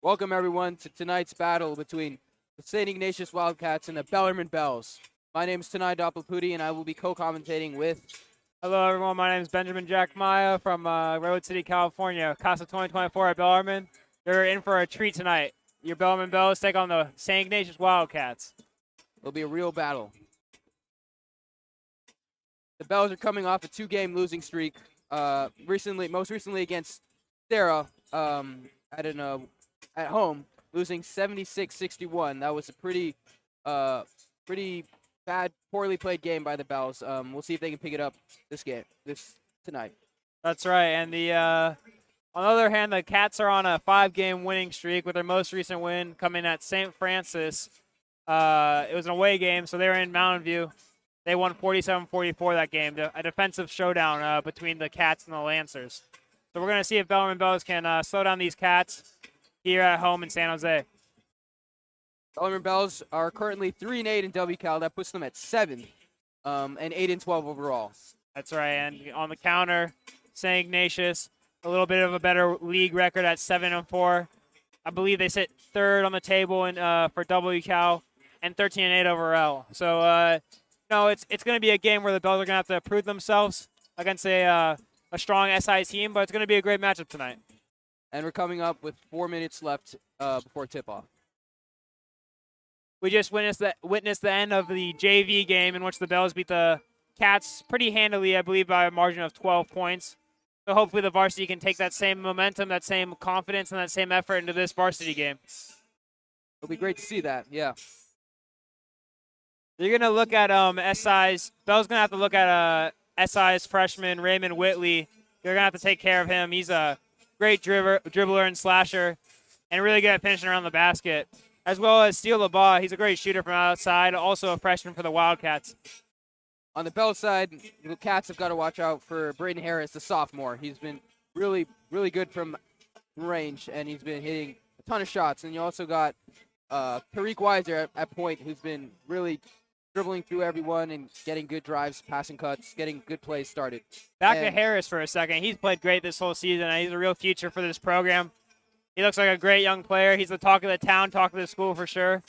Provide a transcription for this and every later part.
Welcome, everyone, to tonight's battle between the St. Ignatius Wildcats and the Bellarmine Bells. My name is Tanai Doppelputi, and I will be co-commentating with... Hello, everyone. My name is Benjamin Jack Maya from Road City, California. Class of 2024 at Bellarmine. They're in for a treat tonight. Your Bellarmine Bells take on the St. Ignatius Wildcats. It'll be a real battle. The Bells are coming off a 2-game losing streak. Most recently against Sarah at home, losing 76-61. That was a pretty bad, poorly played game by the Bells. We'll see if they can pick it up tonight. That's right. And on the other hand, the Cats are on a 5-game winning streak with their most recent win coming at St. Francis. It was an away game, so they were in Mountain View. They won 47-44 that game, a defensive showdown between the Cats and the Lancers. So we're going to see if Bellarmine Bells can slow down these Cats here at home in San Jose. Bellarmine Bells are currently 3-8 in WCAL. That puts them at 7th, and 8-12 overall. That's right. And on the counter, St. Ignatius, a little bit of a better league record at 7-4. I believe they sit 3rd on the table for WCAL and 13-8 overall. So, it's going to be a game where the Bells are going to have to prove themselves against a strong SI team, but it's going to be a great matchup tonight. And we're coming up with 4 minutes left before tip-off. We just witnessed the end of the JV game in which the Bells beat the Cats pretty handily, I believe, by a margin of 12 points. So hopefully the varsity can take that same momentum, that same confidence, and that same effort into this varsity game. It'll be great to see that, yeah. You're going to look at SI's. Bell's going to have to look at SI's freshman, Raymond Whitley. You're going to have to take care of him. He's a great dribbler and slasher and really good at finishing around the basket. As well as Steele LeBaugh. He's a great shooter from outside, also a freshman for the Wildcats. On the Bell side, the Cats have got to watch out for Braden Harris, the sophomore. He's been really, really good from range, and he's been hitting a ton of shots. And you also got Tariq Weiser at point, who's been really dribbling through everyone and getting good drives, passing cuts, getting good plays started. Back to Harris for a second. He's played great this whole season, and he's a real future for this program. He looks like a great young player. He's the talk of the town, talk of the school for sure.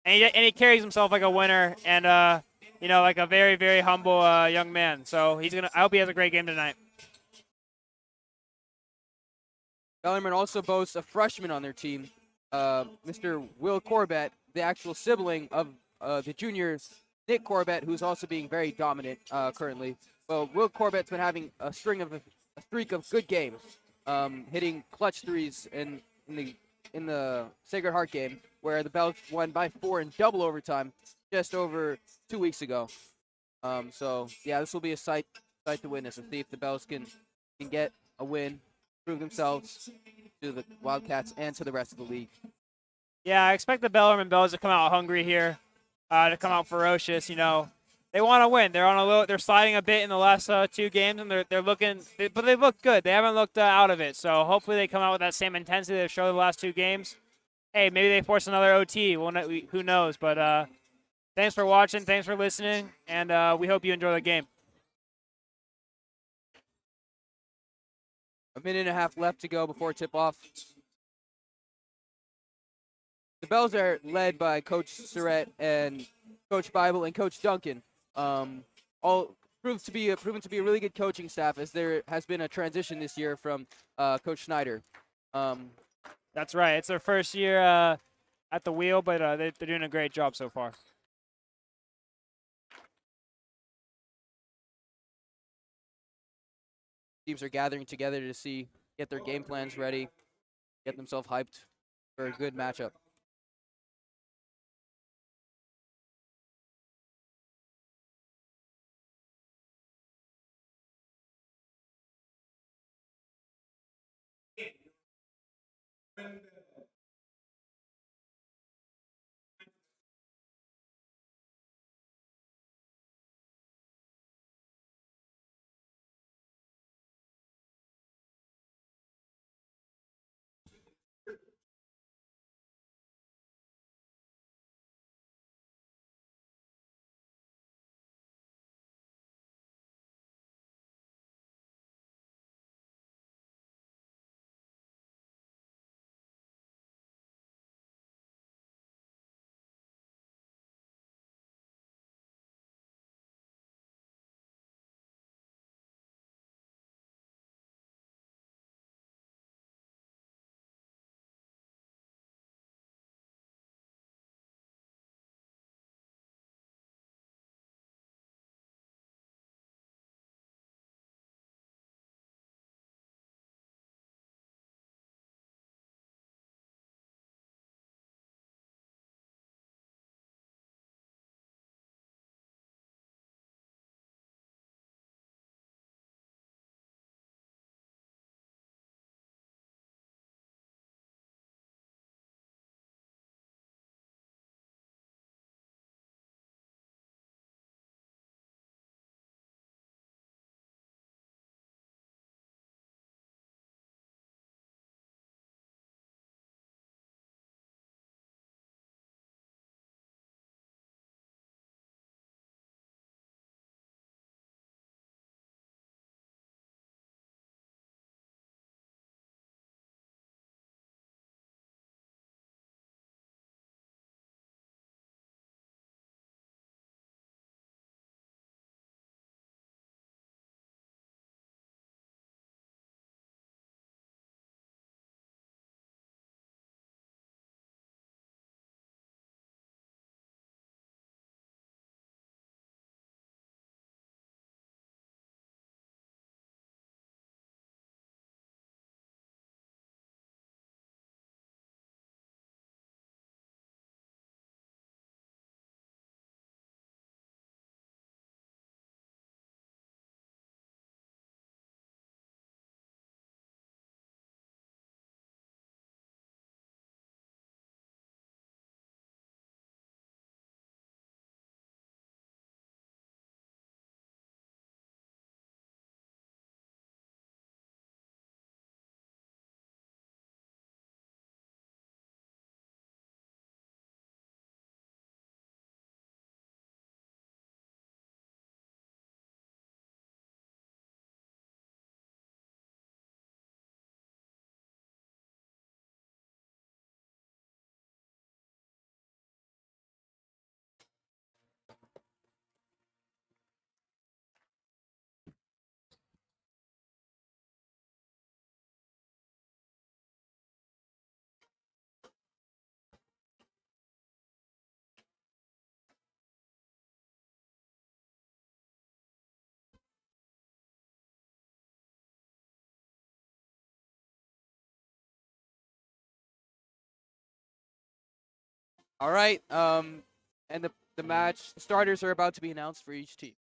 And he carries himself like a winner and, like a very, very humble young man. So I hope he has a great game tonight. Bellarmine also boasts a freshman on their team, Mr. Will Corbett, the actual sibling of the junior Nick Corbett, who's also being very dominant currently. Well, Will Corbett's been having a streak of good games, hitting clutch threes in the Sacred Heart game, where the Bells won by 4 in double overtime just over 2 weeks ago. This will be a sight to witness and see if the Bells can get a win, prove themselves to the Wildcats and to the rest of the league. Yeah, I expect the Bellarmine Bells to come out hungry here, to come out ferocious. They want to win. They're sliding a bit in the last 2 games, and they're looking, but they look good. They haven't looked out of it. So hopefully they come out with that same intensity they've shown the last 2 games. Hey, maybe they force another OT. Who knows? But thanks for watching. Thanks for listening, and we hope you enjoy the game. A minute and a half left to go before tip-off. The Bells are led by Coach Surratt and Coach Bible and Coach Duncan. All proven to be a really good coaching staff, as there has been a transition this year from Coach Schneider. That's right. It's their first year at the wheel, but they're doing a great job so far. Teams are gathering together to get their game plans ready, get themselves hyped for a good matchup. All right. And the match starters are about to be announced for each team.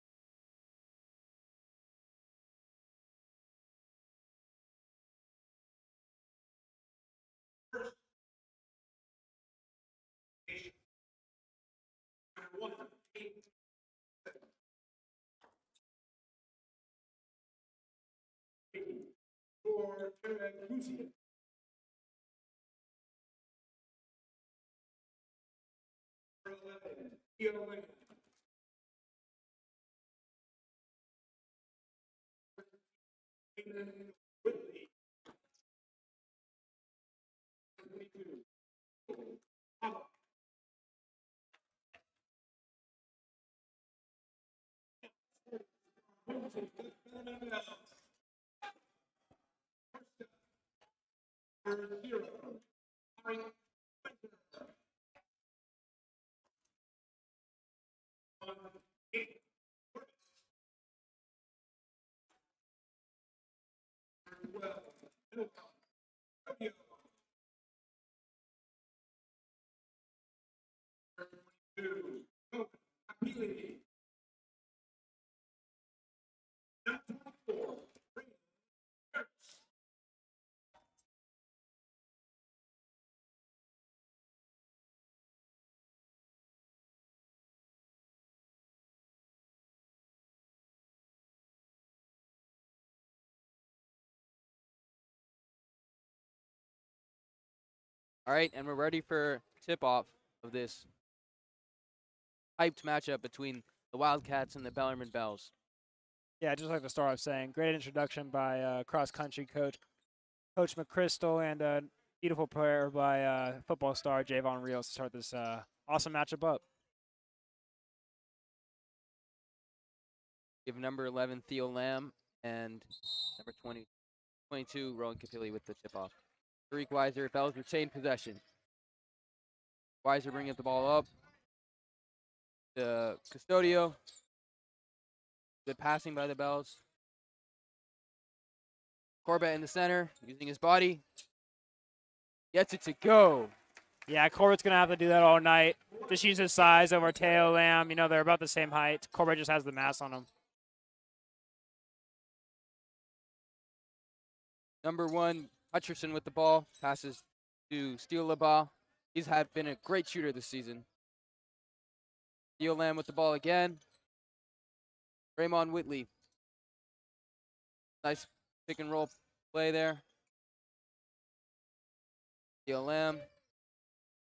All right, and we're ready for tip-off of this hyped matchup between the Wildcats and the Bellarmine Bells. Yeah, just like the start off saying, great introduction by cross-country Coach McChrystal, and a beautiful prayer by football star Javon Reels to start this awesome matchup up. We have number 11, Theo Lamb, and number 22, Rowan Capilli with the tip-off. Tariq Weiser, Bells retain possession. Weiser bringing the ball up. The Custodio. Good passing by the Bells. Corbett in the center, using his body. Gets it to go. Yeah, Corbett's going to have to do that all night. Just use his size over Teo Lamb. You know, they're about the same height. Corbett just has the mass on him. Number 1, Hutcherson with the ball. Passes to Steele LeBas. He's been a great shooter this season. Theo Lamb with the ball again. Raymond Whitley. Nice pick and roll play there. Theo Lamb.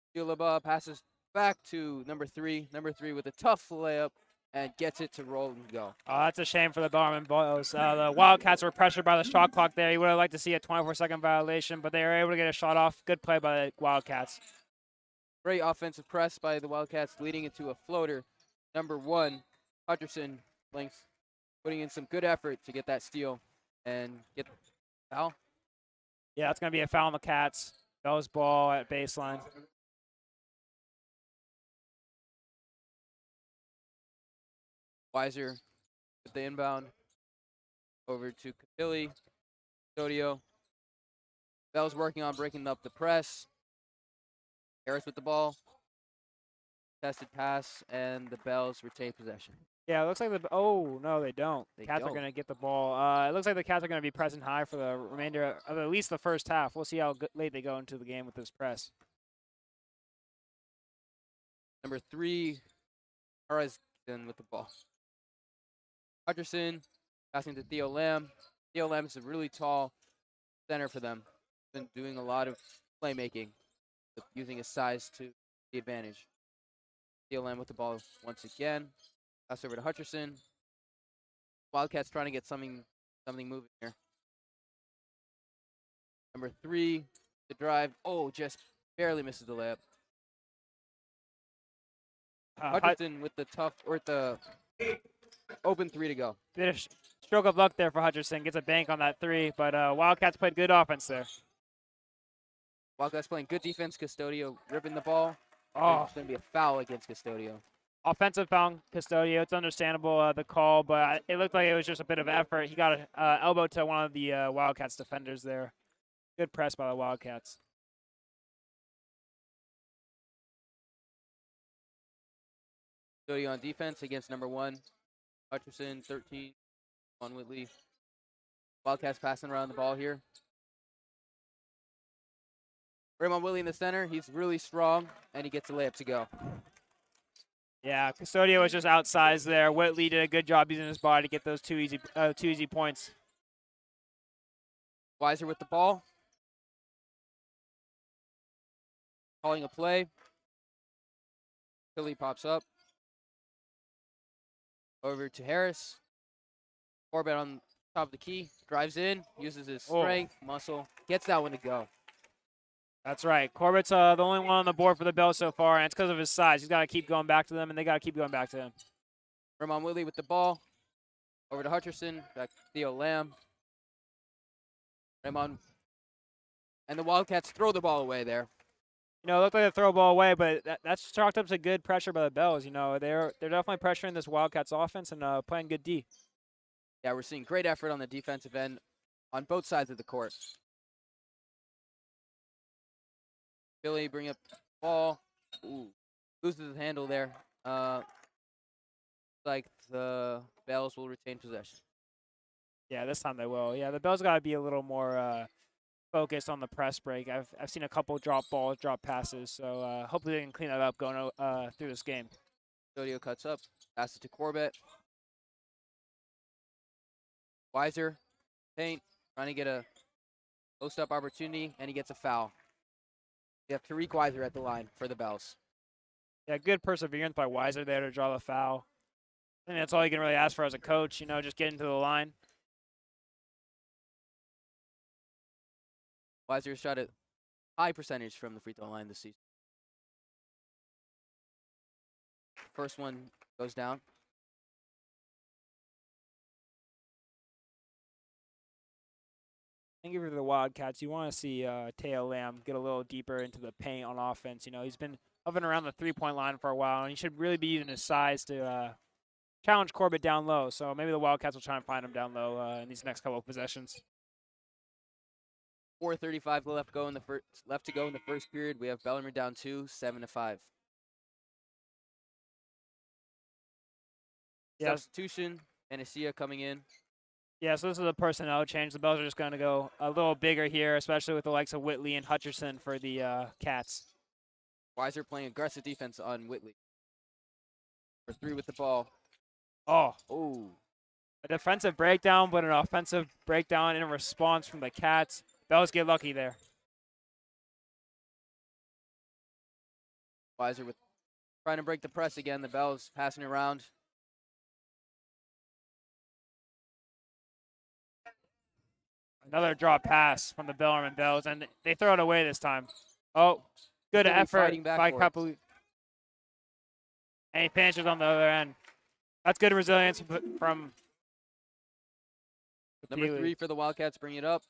Steele LeBas passes back to number 3. Number 3 with a tough layup and gets it to roll and go. Oh, that's a shame for the Bellarmine Boys. The Wildcats were pressured by the shot clock there. You would have liked to see a 24-second violation, but they were able to get a shot off. Good play by the Wildcats. Great offensive press by the Wildcats, leading into a floater. Number 1, Hutcherson, putting in some good effort to get that steal and get the foul. Yeah, it's going to be a foul on the Cats. Bell's ball at baseline. Weiser with the inbound over to Capilli. Sodio. Bell's working on breaking up the press. Harris with the ball. Tested pass, and the Bells retain possession. Yeah, it looks like oh, no, they don't. They Cats don't. are going to get the ball. It looks like the Cats are going to be pressing high for the remainder of at least the first half. We'll see how late they go into the game with this press. Number 3, Harazin with the ball. Hutcherson passing to Theo Lamb. Theo Lamb is a really tall center for them. Been doing a lot of playmaking, using his size to the advantage. Theo Lamb with the ball once again. Pass over to Hutcherson. Wildcats trying to get something moving here. Number 3, the drive. Oh, just barely misses the layup. Hutcherson with the open 3 to go. Bit of stroke of luck there for Hutcherson. Gets a bank on that 3, but Wildcats played good offense there. Wildcats playing good defense. Custodio ripping the ball. Oh, It's going to be a foul against Custodio. offensive foul on Custodio. It's understandable, the call, but it looked like it was just a bit of effort. He got an elbow to one of the Wildcats defenders there. Good press by the Wildcats. Custodial on defense against number 1. Hutcherson, 13 on Whitley. Wildcats passing around the ball here. Raymond Whitley in the center. He's really strong, and he gets a layup to go. Yeah, Custodio was just outsized there. Whitley did a good job using his body to get those two easy points. Weiser with the ball. Calling a play. Philly pops up. Over to Harris. Corbett on top of the key. Drives in. Uses his strength, muscle. Gets that one to go. That's right. Corbett's the only one on the board for the Bells so far, and it's because of his size. He's got to keep going back to them, and they got to keep going back to him. Raymond Whitley with the ball. Over to Hutcherson. Back to Theo Lamb. Raymond. And the Wildcats throw the ball away there. You know, it looked like they throw a ball away, but that's chalked up to good pressure by the Bells. You know, they're definitely pressuring this Wildcats offense and playing good D. Yeah, we're seeing great effort on the defensive end on both sides of the court. Philly bring up the ball. Ooh, loses his handle there. Like the Bells will retain possession. Yeah, this time they will. Yeah, the Bells got to be a little more focused on the press break. I've seen a couple drop balls, drop passes, so hopefully they can clean that up going through this game. Studio cuts up, passes it to Corbett. Weiser, paint, trying to get a post-up opportunity, and he gets a foul. You have Tariq Weiser at the line for the Bells. Yeah, good perseverance by Weiser there to draw the foul. I think that's all you can really ask for as a coach, you know, just get into the line. Weiser shot a high percentage from the free throw line this season. First one goes down. I think for the Wildcats, you want to see Teo Lamb get a little deeper into the paint on offense. You know, he's been hovering around the three-point line for a while, and he should really be using his size to challenge Corbett down low. So maybe the Wildcats will try and find him down low in these next couple of possessions. 4:35 left to go in the first period. We have Bellarmine down 2, 7-5. Yes. Substitution, Anasia coming in. Yeah, so this is a personnel change. The Bells are just going to go a little bigger here, especially with the likes of Whitley and Hutcherson for the Cats. Weiser playing aggressive defense on Whitley. For 3 with the ball. Oh. Oh. A defensive breakdown, but an offensive breakdown in response from the Cats. Bells get lucky there. Weiser with trying to break the press again. The Bells passing around. Another drop pass from the Bellarmine Bells, and they throw it away this time. Oh, good Really effort by Kapoli. And he finishes on the other end. That's good resilience from Number 3 for the Wildcats, bring it up.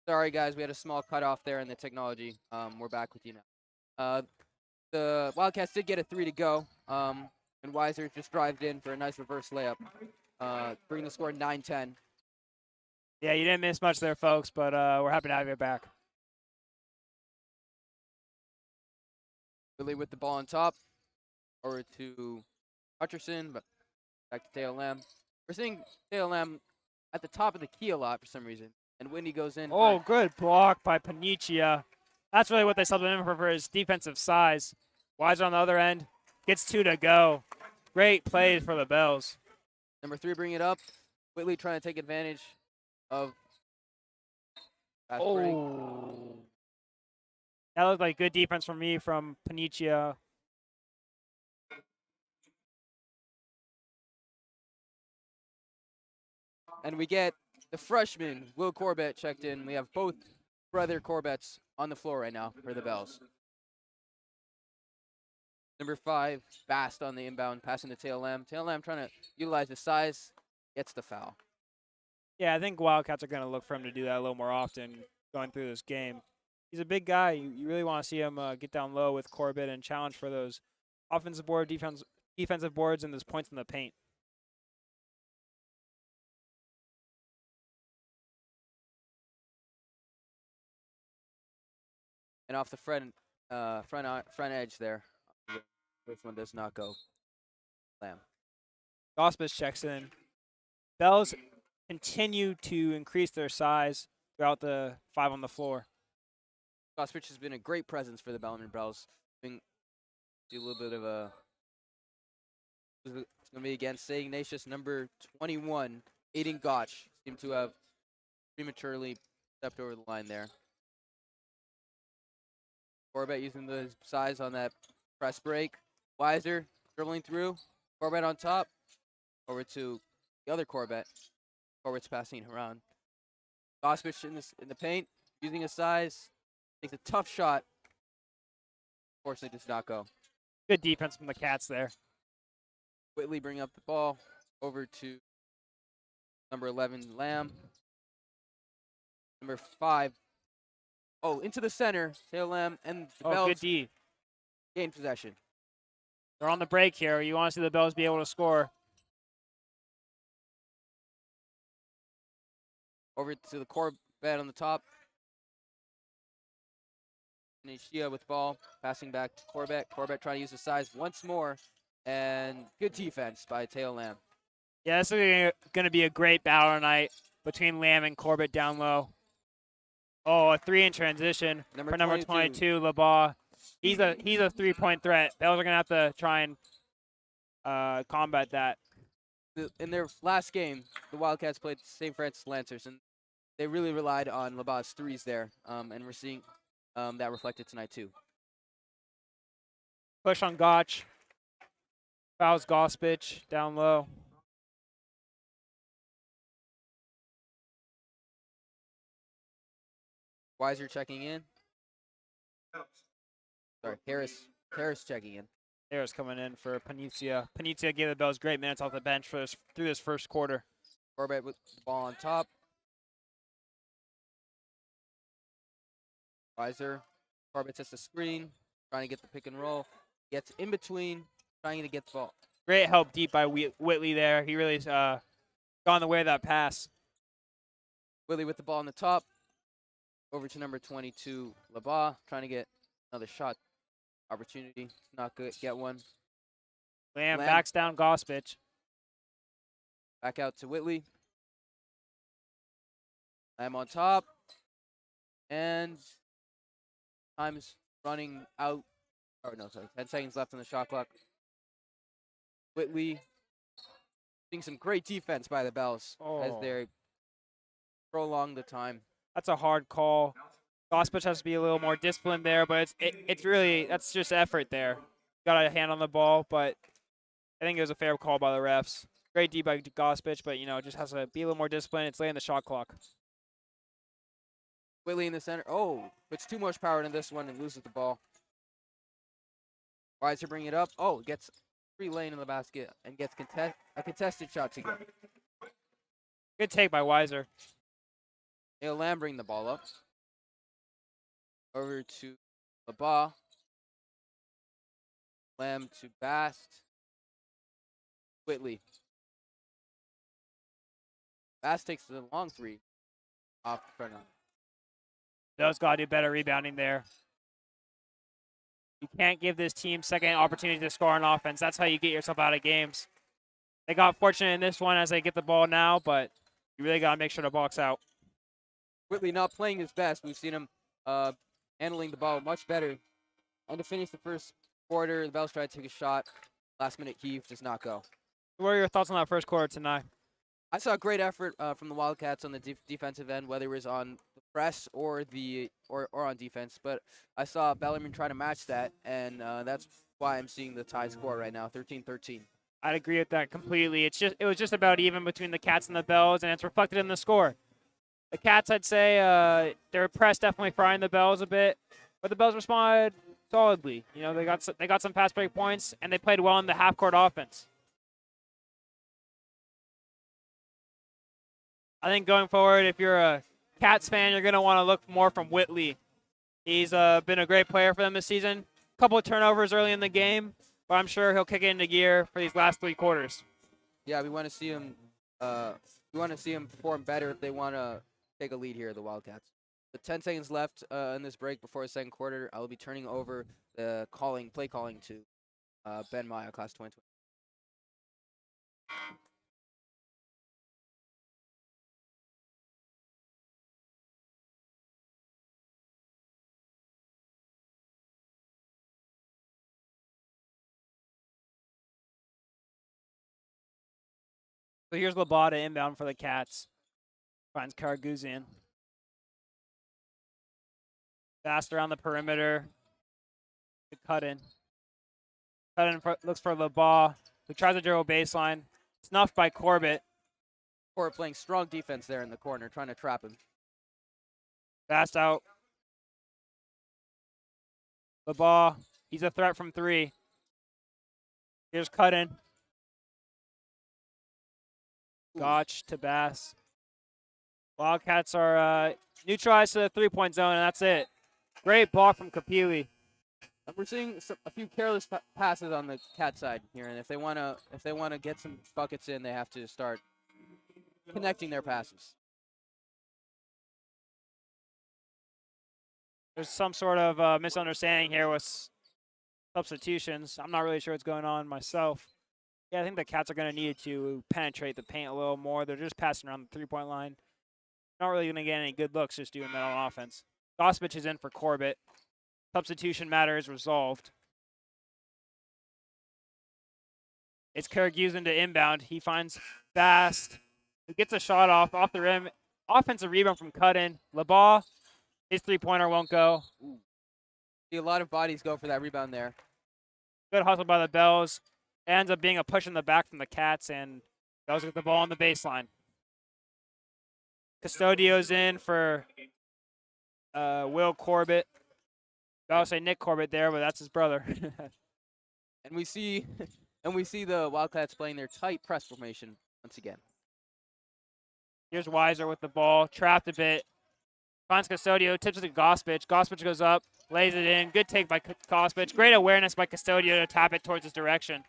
Sorry, guys, we had a small cutoff there in the technology. We're back with you now. The Wildcats did get a 3 to go, and Weiser just drived in for a nice reverse layup, bringing the score 9-10. Yeah, you didn't miss much there, folks, but we're happy to have you back. Billy with the ball on top, over to Hutcherson, but back to Teo Lamb. We're seeing Teo Lamb at the top of the key a lot for some reason. And Whitney goes in. Oh, good block by Panicia. That's really what they subbed him for his defensive size. Weiser on the other end. Gets 2 to go. Great plays for the Bells. Number 3 bring it up. Whitley trying to take advantage of fast break. That looked like good defense from Panicia. And we get the freshman, Will Corbett, checked in. We have both brother Corbett's on the floor right now for the Bells. Number 5, Bast on the inbound, passing to Tail Lamb. Tail Lamb trying to utilize his size, gets the foul. Yeah, I think Wildcats are going to look for him to do that a little more often going through this game. He's a big guy. You really want to see him get down low with Corbett and challenge for those offensive board, defensive boards, and those points in the paint. And off the front edge there, this one does not go. Lamb. Gospich checks in. Bells continue to increase their size throughout the 5 on the floor. Gospich has been a great presence for the Bellarmine Bells. Do a little bit of a. It's going to be against Ignatius, number 21, Aiden Gotch. Seemed to have prematurely stepped over the line there. Corbett using the size on that press break. Weiser dribbling through. Corbett on top. Over to the other Corbett. Corbett's passing around. Gospich in the paint, using his size. Takes a tough shot. Unfortunately, does not go. Good defense from the Cats there. Whitley bringing up the ball over to number 11, Lamb. Number 5. Oh, into the center. Tail Lamb and the Bells Good D. gain possession. They're on the break here. You want to see the Bells be able to score. Over to the Corbett on the top. Nishia with ball, passing back to Corbett. Corbett trying to use his size once more. And good defense by Tail Lamb. Yeah, this is going to be a great battle tonight between Lamb and Corbett down low. Oh, a 3 in transition for number 22, LeBaugh. He's a 3-point threat. Bells are going to have to try and combat that. In their last game, the Wildcats played St. Francis Lancers, and they really relied on LeBaugh's threes there, and we're seeing that reflected tonight too. Push on Gotch. Fouls Gospich down low. Weiser checking in. Sorry, Harris checking in. Harris coming in for Panizia. Panizia gave the Bells great minutes off the bench through this first quarter. Corbett with the ball on top. Weiser. Corbett sets the screen, trying to get the pick and roll. Gets in between, trying to get the ball. Great help deep by Whitley there. He really gone the way of that pass. Whitley with the ball on the top. Over to number 22, LeBaugh, trying to get another shot opportunity. Not good. Get one. Lamb backs down Gospich. Back out to Whitley. Lamb on top. And time's running out. Oh, no, sorry. 10 seconds left on the shot clock. Whitley seeing some great defense by the Bells as they prolong the time. That's a hard call. Gospich has to be a little more disciplined there, but it's really, that's just effort there. Got a hand on the ball, but I think it was a fair call by the refs. Great D by Gospich, but, just has to be a little more disciplined. It's late in the shot clock. Whitley in the center. Oh, puts too much power into this one and loses the ball. Weiser bringing it up. Oh, gets free lane in the basket and gets a contested shot to go. Good take by Weiser. Lamb bring the ball up. Over to LeBaugh. Lamb to Bast. Whitley. Bast takes the long 3 off the front. Those got to do better rebounding there. You can't give this team second opportunity to score on offense. That's how you get yourself out of games. They got fortunate in this one as they get the ball now, but you really got to make sure to box out. Whitley not playing his best. We've seen him handling the ball much better. And to finish the first quarter, the Bells tried to take a shot. Last minute heave does not go. What are your thoughts on that first quarter tonight? I saw a great effort from the Wildcats on the defensive end, whether it was on the press or on defense. But I saw Bellarmine try to match that, and that's why I'm seeing the tie score right now, 13-13. I'd agree with that completely. It was just about even between the Cats and the Bells, and it's reflected in the score. The Cats, I'd say, their press definitely frying the Bells a bit, but the Bells responded solidly. You know, they got some fast break points, and they played well in the half-court offense. I think going forward, if you're a Cats fan, you're going to want to look more from Whitley. He's been a great player for them this season. A couple of turnovers early in the game, but I'm sure he'll kick it into gear for these last 3 quarters. Yeah, we want to see him. We want to see him perform better if they want to take a lead here, the Wildcats. With 10 seconds left in this break before the second quarter, I will be turning over the play calling to Ben Maya, class 2020. So here's Labata inbound for the Cats. Finds Karaguzian. Fast around the perimeter. Cut in. Looks for LeBaugh, who tries to dribble baseline. Snuffed by Corbett. Corbett playing strong defense there in the corner, trying to trap him. Fast out. LeBaugh, he's a threat from 3. Here's cut in. Gotch to Bass. Wildcats are neutralized to the 3-point zone, and that's it. Great block from Kapili. We're seeing a few careless passes on the Cat side here, and if they wanna get some buckets in, they have to start connecting their passes. There's some sort of misunderstanding here with substitutions. I'm not really sure what's going on myself. Yeah, I think the Cats are going to need to penetrate the paint a little more. They're just passing around the 3-point line. Not really going to get any good looks just doing that on offense. Gospich is in for Corbett. Substitution matter is resolved. It's Karaguzian to inbound. He finds Bast, who gets a shot off the rim. Offensive rebound from Cut-In. LeBaugh, his 3-pointer won't go. Ooh. See a lot of bodies go for that rebound there. Good hustle by the Bells. It ends up being a push in the back from the Cats, and Bells get the ball on the baseline. Custodio's in for Will Corbett. I'll say Nick Corbett there, but that's his brother. And we see the Wildcats playing their tight press formation once again. Here's Weiser with the ball, trapped a bit. Finds Custodio, tips it to Gospich. Gospich goes up, lays it in. Good take by Gospich. Great awareness by Custodio to tap it towards his direction.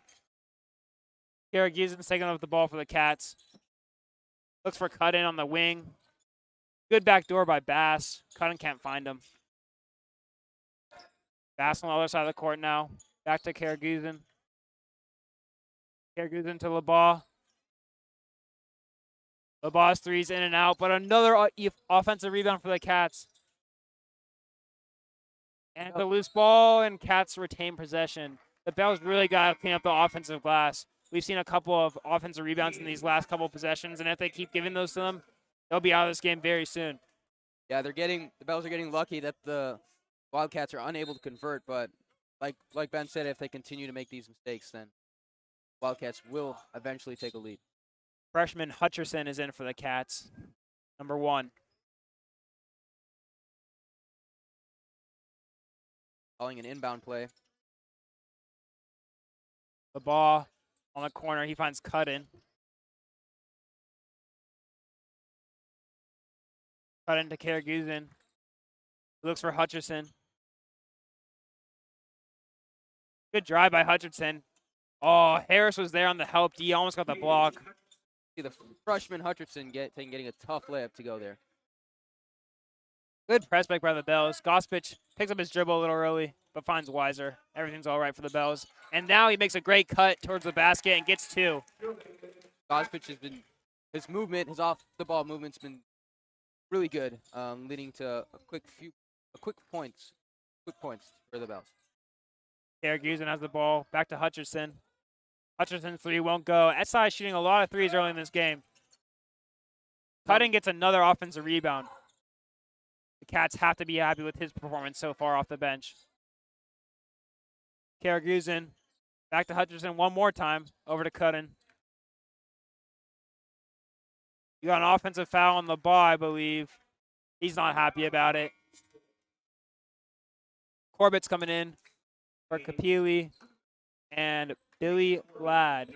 Karaguzian's taking up the ball for the Cats. Looks for Cut-In on the wing. Good backdoor by Bass. Cut-In can't find him. Bass on the other side of the court now. Back to Karaguzian. Karaguzian to LeBaugh. LeBaugh's three's in and out, but another offensive rebound for the Cats. And it's a loose ball, and Cats retain possession. The Bells really got to clean up the offensive glass. We've seen a couple of offensive rebounds in these last couple of possessions, and if they keep giving those to them, they'll be out of this game very soon. Yeah, the Bells are getting lucky that the Wildcats are unable to convert, but like Ben said, if they continue to make these mistakes, then Wildcats will eventually take a lead. Freshman Hutcherson is in for the Cats, number 1. Calling an inbound play. LeBaugh on the corner. He finds Cut-In. Cut-In to Karaguzian. Looks for Hutcherson. Good drive by Hutcherson. Oh, Harris was there on the help. He almost got the block. See the freshman Hutcherson getting a tough layup to go there. Good press break by the Bells. Gospich picks up his dribble a little early, but finds Weiser. Everything's all right for the Bells. And now he makes a great cut towards the basket and gets 2. Gospich has been, his off-the-ball movement's been really good, leading to quick points for the Bells. Karaguzian has the ball. Back to Hutcherson. Hutcherson's 3 won't go. SI shooting a lot of threes early in this game. Cut-In gets another offensive rebound. The Cats have to be happy with his performance so far off the bench. Karaguzian back to Hutcherson one more time. Over to Cut-In. You got an offensive foul on the ball, I believe. He's not happy about it. Corbett's coming in. for Kapili and Billy Ladd.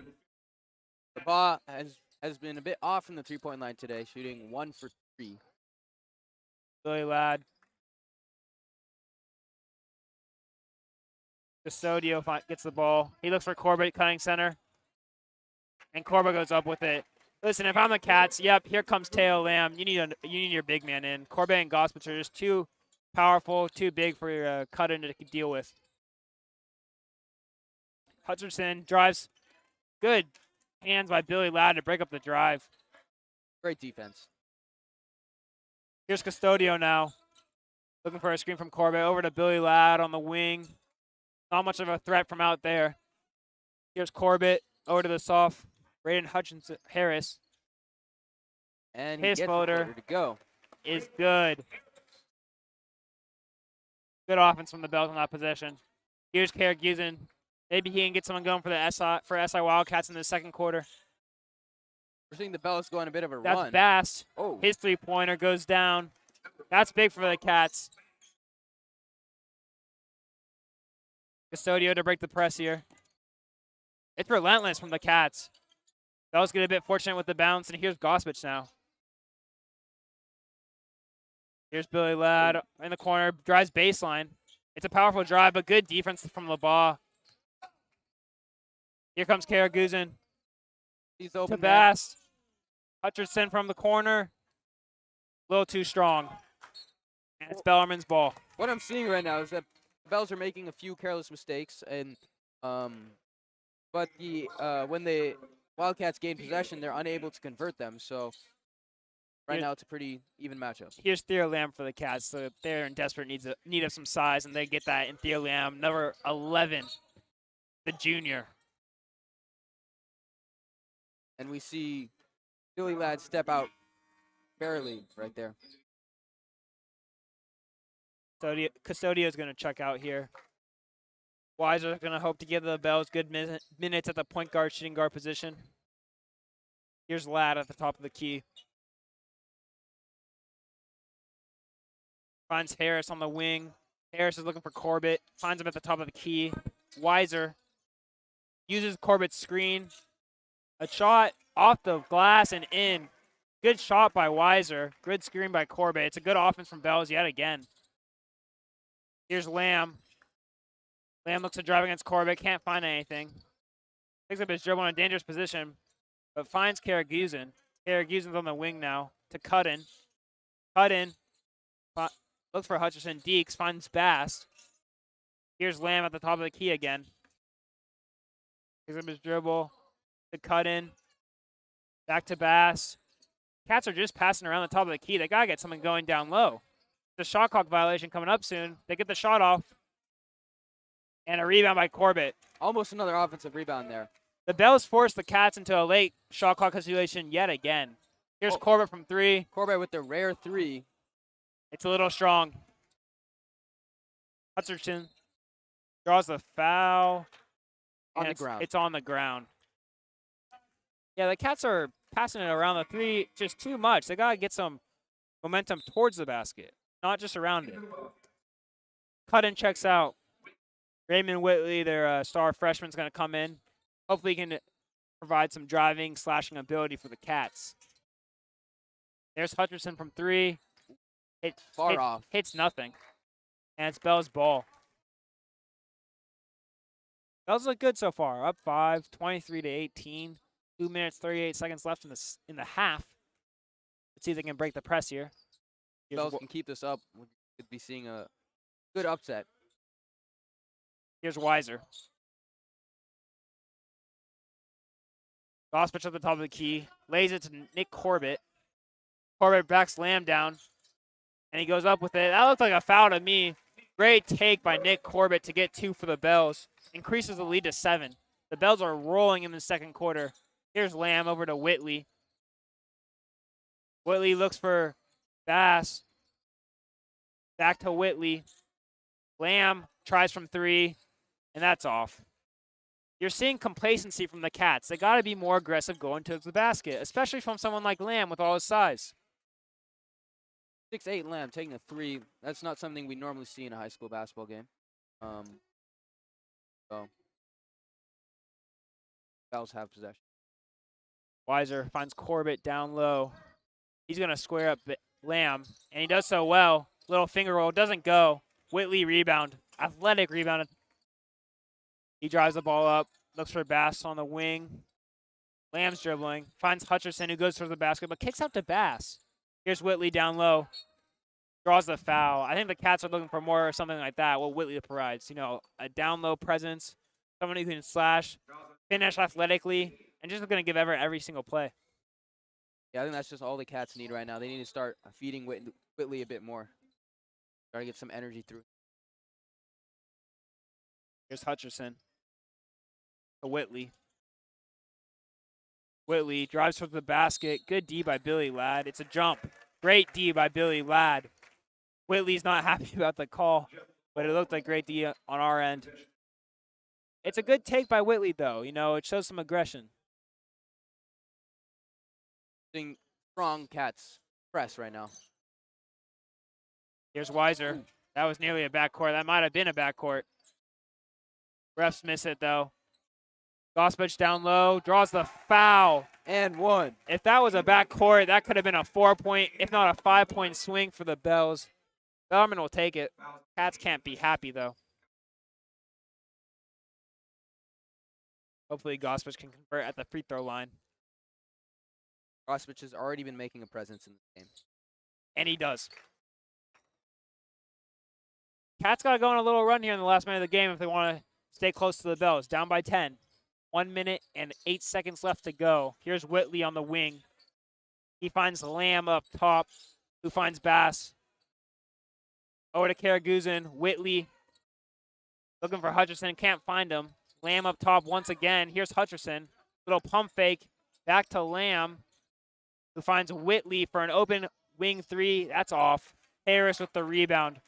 The ball has been a bit off from the 3-point line today, shooting 1 for 3. Billy Ladd. Custodio gets the ball. He looks for Corbett cutting center. And Corbett goes up with it. Listen, if I'm the Cats, yep, here comes Teo Lamb. You need your big man in. Corbett and Gospich are just too powerful, too big for your cut-in to deal with. Hutcherson drives. Good hands by Billy Ladd to break up the drive. Great defense. Here's Custodio now. Looking for a screen from Corbett. Over to Billy Ladd on the wing. Not much of a threat from out there. Here's Corbett. Over to the soft. Braden Hutchinson Harris. And his floater to go. Is good. Good offense from the Bells on that possession. Here's Karagusen. Maybe he can get someone going for the SI Wildcats in the second quarter. We're seeing the Bells go on a bit of a run. That's Bast. Oh. His three-pointer goes down. That's big for the Cats. Custodio to break the press here. It's relentless from the Cats. Bells get a bit fortunate with the bounce, and here's Gospich now. Here's Billy Ladd in the corner, drives baseline. It's a powerful drive, but good defense from LeBaugh. Here comes Karagusen. He's open to Bast. Hutcherson from the corner. A little too strong. And it's Bellarmine's ball. What I'm seeing right now is that the Bells are making a few careless mistakes, and but when the Wildcats gain possession, they're unable to convert them. So right now it's a pretty even matchup. Here's Theo Lamb for the Cats. So they're in desperate need of some size, and they get that in Theo Lamb, number 11, the junior. And we see Billy Ladd step out barely right there. Custodio is going to check out here. Weiser is going to hope to give the Bells good minutes at the point guard, shooting guard position. Here's Ladd at the top of the key. Finds Harris on the wing. Harris is looking for Corbett. Finds him at the top of the key. Weiser uses Corbett's screen. A shot off the glass and in. Good shot by Weiser. Good screen by Corbett. It's a good offense from Bells yet again. Here's Lamb. Lamb looks to drive against Corbett. Can't find anything. Picks up his dribble in a dangerous position, but finds Karagusen. Karagusen's on the wing now to cut in. Cut in. Looks for Hutcherson. Deeks finds Bast. Here's Lamb at the top of the key again. Picks up his dribble to cut in. Back to Bast. Cats are just passing around the top of the key. They got to get something going down low. The shot clock violation coming up soon. They get the shot off. And a rebound by Corbett. Almost another offensive rebound there. The Bells forced the Cats into a late shot clock situation yet again. Here's Corbett from three. Corbett with the rare three. It's a little strong. Hutcherson draws the foul. On the ground. It's on the ground. Yeah, the Cats are passing it around the three just too much. They got to get some momentum towards the basket, not just around it. Cut-in checks out. Raymond Whitley, their star freshman, is going to come in. Hopefully he can provide some driving, slashing ability for the Cats. There's Hutcherson from three. Far off. Hits nothing. And it's Bell's ball. Bells look good so far. Up 5, 23-18. 2 minutes, 38 seconds left in the half. Let's see if they can break the press here. Bells can keep this up. We could be seeing a good upset. Here's Weiser. Gospich at the top of the key. Lays it to Nick Corbett. Corbett backs Lamb down. And he goes up with it. That looked like a foul to me. Great take by Nick Corbett to get 2 for the Bells. Increases the lead to 7. The Bells are rolling in the second quarter. Here's Lamb over to Whitley. Whitley looks for Bass. Back to Whitley. Lamb tries from 3, and that's off. You're seeing complacency from the Cats. They got to be more aggressive going to the basket, especially from someone like Lamb with all his size. 6'8" Lamb taking a 3. That's not something we normally see in a high school basketball game. So Bells have possession. Weiser finds Corbett down low. He's going to square up Lamb, and he does so well. Little finger roll, doesn't go. Whitley rebound. Athletic rebound. He drives the ball up, looks for Bass on the wing. Lamb's dribbling, finds Hutcherson, who goes towards the basket, but kicks out to Bass. Here's Whitley down low. Draws the foul. I think the Cats are looking for more or something like that, what Whitley provides. You know, a down low presence, someone who can slash, finish athletically, and just going to give every single play. Yeah, I think that's just all the Cats need right now. They need to start feeding Whitley a bit more. Try to get some energy through. Here's Hutcherson to Whitley. Whitley drives towards the basket. Good D by Billy Ladd. It's a jump. Great D by Billy Ladd. Whitley's not happy about the call, but it looked like great D on our end. It's a good take by Whitley, though. You know, it shows some aggression. Seeing strong Cats press right now. Here's Weiser. That was nearly a backcourt. That might have been a backcourt. Refs miss it, though. Gospich down low, draws the foul. And one. If that was a backcourt, that could have been a 4-point, if not a 5-point swing for the Bells. Bellarmine will take it. Cats can't be happy, though. Hopefully Gospich can convert at the free throw line. Gospich has already been making a presence in the game. And he does. Cats got to go on a little run here in the last minute of the game if they want to stay close to the Bells. Down by 10. 1 minute and 8 seconds left to go. Here's Whitley on the wing. He finds Lamb up top, who finds Bass. Over to Karaguzin. Whitley looking for Hutcherson. Can't find him. Lamb up top once again. Here's Hutcherson. Little pump fake. Back to Lamb, who finds Whitley for an open wing three. That's off. Harris with the rebound.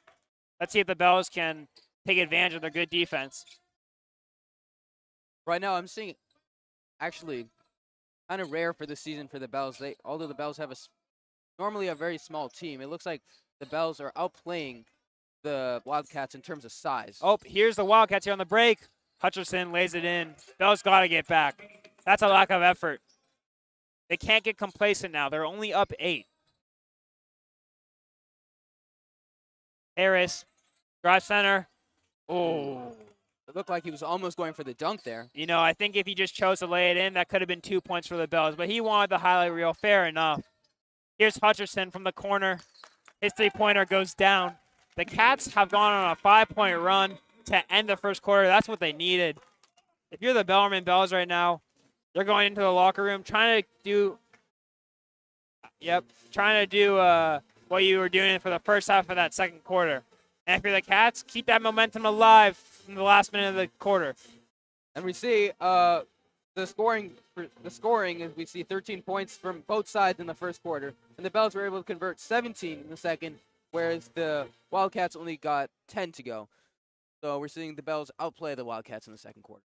Let's see if the Bells can take advantage of their good defense. Right now, I'm seeing actually kind of rare for this season for the Bells. Although the Bells have normally a very small team, it looks like the Bells are outplaying the Wildcats in terms of size. Oh, here's the Wildcats here on the break. Hutcherson lays it in. Bells got to get back. That's a lack of effort. They can't get complacent now. They're only up 8. Harris, drive center. Oh. It looked like he was almost going for the dunk there. You know, I think if he just chose to lay it in, that could have been 2 points for the Bells, but he wanted the highlight reel. Fair enough. Here's Hutcherson from the corner. His three-pointer goes down. The Cats have gone on a 5-point run to end the first quarter. That's what they needed. If you're the Bellarmine Bells right now, you're going into the locker room trying to do what you were doing for the first half of that second quarter. And if you're the Cats, keep that momentum alive in the last minute of the quarter. And we see the scoring is we see 13 points from both sides in the first quarter, and the Bells were able to convert 17 in the second, whereas the Wildcats only got 10 to go. So we're seeing the Bells outplay the Wildcats in the second quarter.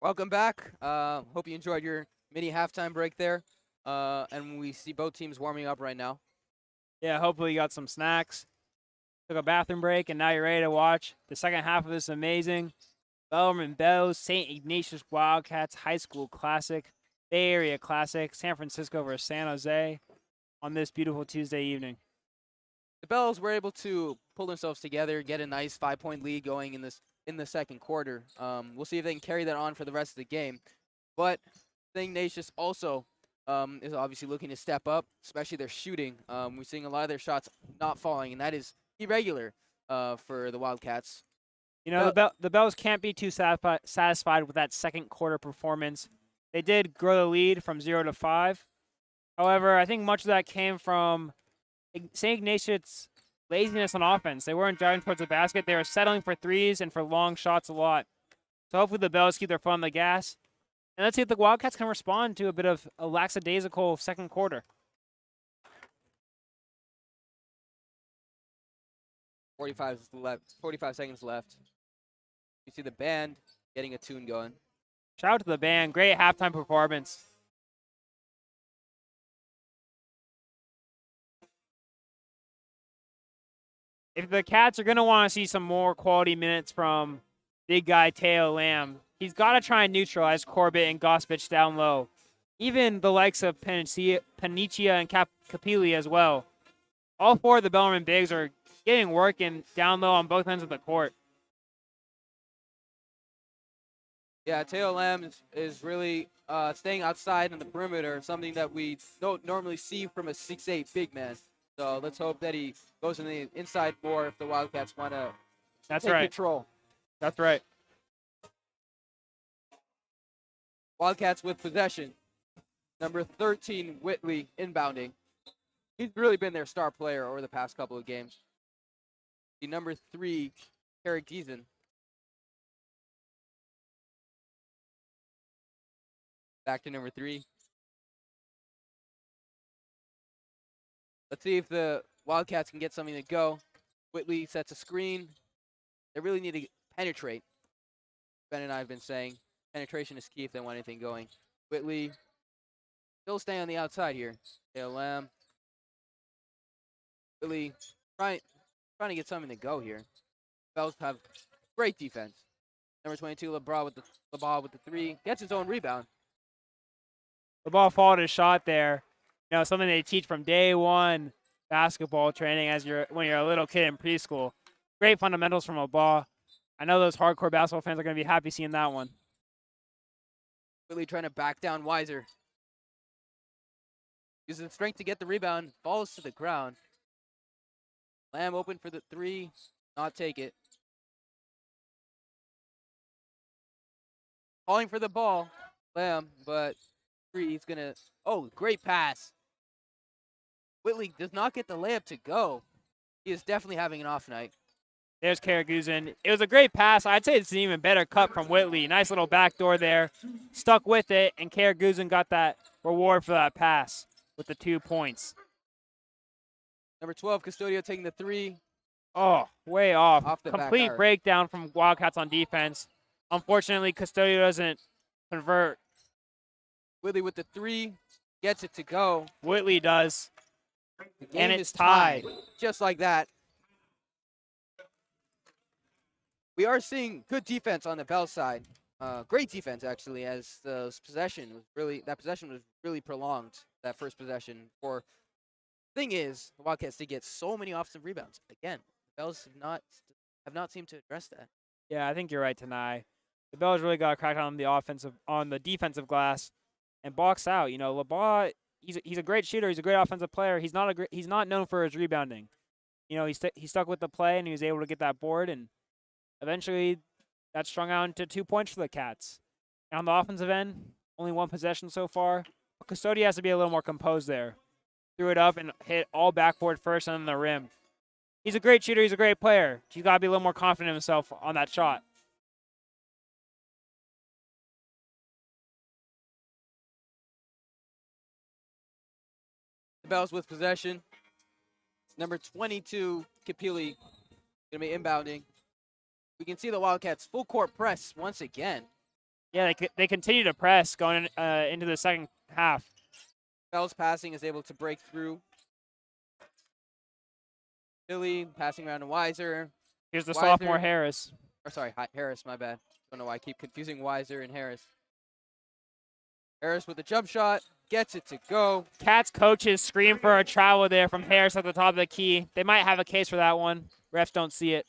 Welcome back. Hope you enjoyed your mini halftime break there. And we see both teams warming up right now. Yeah, hopefully you got some snacks, took a bathroom break, and now you're ready to watch the second half of this amazing Bellarmine Bells St. Ignatius Wildcats High School Classic, Bay Area Classic, San Francisco versus San Jose on this beautiful Tuesday evening. The Bells were able to pull themselves together, get a nice 5-point lead going in the second quarter. We'll see if they can carry that on for the rest of the game. But St. Ignatius also is obviously looking to step up, especially their shooting. We're seeing a lot of their shots not falling, and that is irregular for the Wildcats. You know, the Bells can't be too satisfied with that second quarter performance. They did grow the lead from 0 to 5. However, I think much of that came from St. Ignatius' laziness on offense. They weren't driving towards the basket. They were settling for threes and for long shots a lot. So hopefully the Bells keep their foot on the gas. And let's see if the Wildcats can respond to a bit of a lackadaisical second quarter. 45 seconds left. You see the band getting a tune going. Shout out to the band. Great halftime performance. If the Cats are going to want to see some more quality minutes from big guy Teo Lamb, he's got to try and neutralize Corbett and Gospich down low. Even the likes of Panicia and Capili as well. All four of the Bellarmine bigs are getting work and down low on both ends of the court. Yeah, Teo Lamb is really staying outside on the perimeter, something that we don't normally see from a 6'8" big man. So let's hope that he goes in the inside more if the Wildcats want to take control. That's right. Wildcats with possession. Number 13, Whitley, inbounding. He's really been their star player over the past couple of games. The number 3, Eric Giesen. Back to number 3. Let's see if the Wildcats can get something to go. Whitley sets a screen. They really need to penetrate. Ben and I have been saying penetration is key if they want anything going. Whitley still staying on the outside here. Teo Lamb. Whitley trying to get something to go here. Bells have great defense. Number 22, LeBron with the 3. Gets his own rebound. The ball followed his shot there. You know, something they teach from day one basketball training when you're a little kid in preschool. Great fundamentals from LeBron. I know those hardcore basketball fans are going to be happy seeing that one. Whitley trying to back down Weiser. Uses the strength to get the rebound. Falls to the ground. Lamb open for the 3. Not take it. Calling for the ball. Lamb, but 3, he's going to... Oh, great pass. Whitley does not get the layup to go. He is definitely having an off night. There's Karaguzen. It was a great pass. I'd say it's an even better cut from Whitley. Nice little backdoor there. Stuck with it, and Karaguzen got that reward for that pass with the 2 points. Number 12, Custodio taking the 3. Oh, way off. The complete breakdown from Wildcats on defense. Unfortunately, Custodio doesn't convert. Whitley with the 3. Gets it to go. Whitley does. The game and is it's tied. Just like that. We are seeing good defense on the Bell side. Great defense, actually, as that possession was really prolonged, that first possession. Thing is, the Wildcats did get so many offensive rebounds. Again, the Bells have not seemed to address that. Yeah, I think you're right, Tanai. The Bells really got to crack on the defensive glass and box out. You know, LeBron, he's a great shooter. He's a great offensive player. He's not known for his rebounding. You know, he stuck with the play and he was able to get that board, and eventually that strung out into 2 points for the Cats. And on the offensive end, only 1 possession so far. But Custodio has to be a little more composed there. Threw it up and hit all backboard first and then the rim. He's a great shooter. He's a great player. He's got to be a little more confident in himself on that shot. The Bells with possession. Number 22, Capili, going to be inbounding. We can see the Wildcats full court press once again. Yeah, they continue to press going into the second half. Bell's passing is able to break through. Billy passing around to Weiser. Here's the Weiser, sophomore Harris. Or sorry, Harris, my bad. Don't know why I keep confusing Weiser and Harris. Harris with a jump shot, gets it to go. Cats coaches scream for a travel there from Harris at the top of the key. They might have a case for that one. Refs don't see it.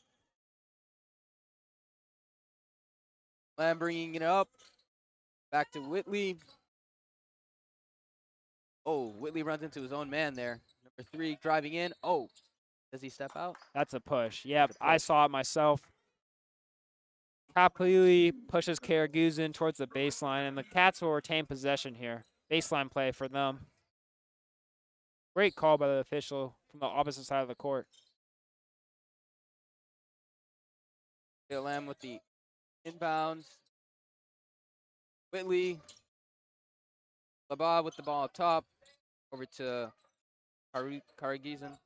Lamb bringing it up. Back to Whitley. Oh, Whitley runs into his own man there. Number 3 driving in. Oh, does he step out? That's a push. Yep, I saw it myself. Kapili pushes Karaguzin towards the baseline, and the Cats will retain possession here. Baseline play for them. Great call by the official from the opposite side of the court. Lamb with the inbounds. Whitley. Labab with the ball up top. Over to Karaguzin.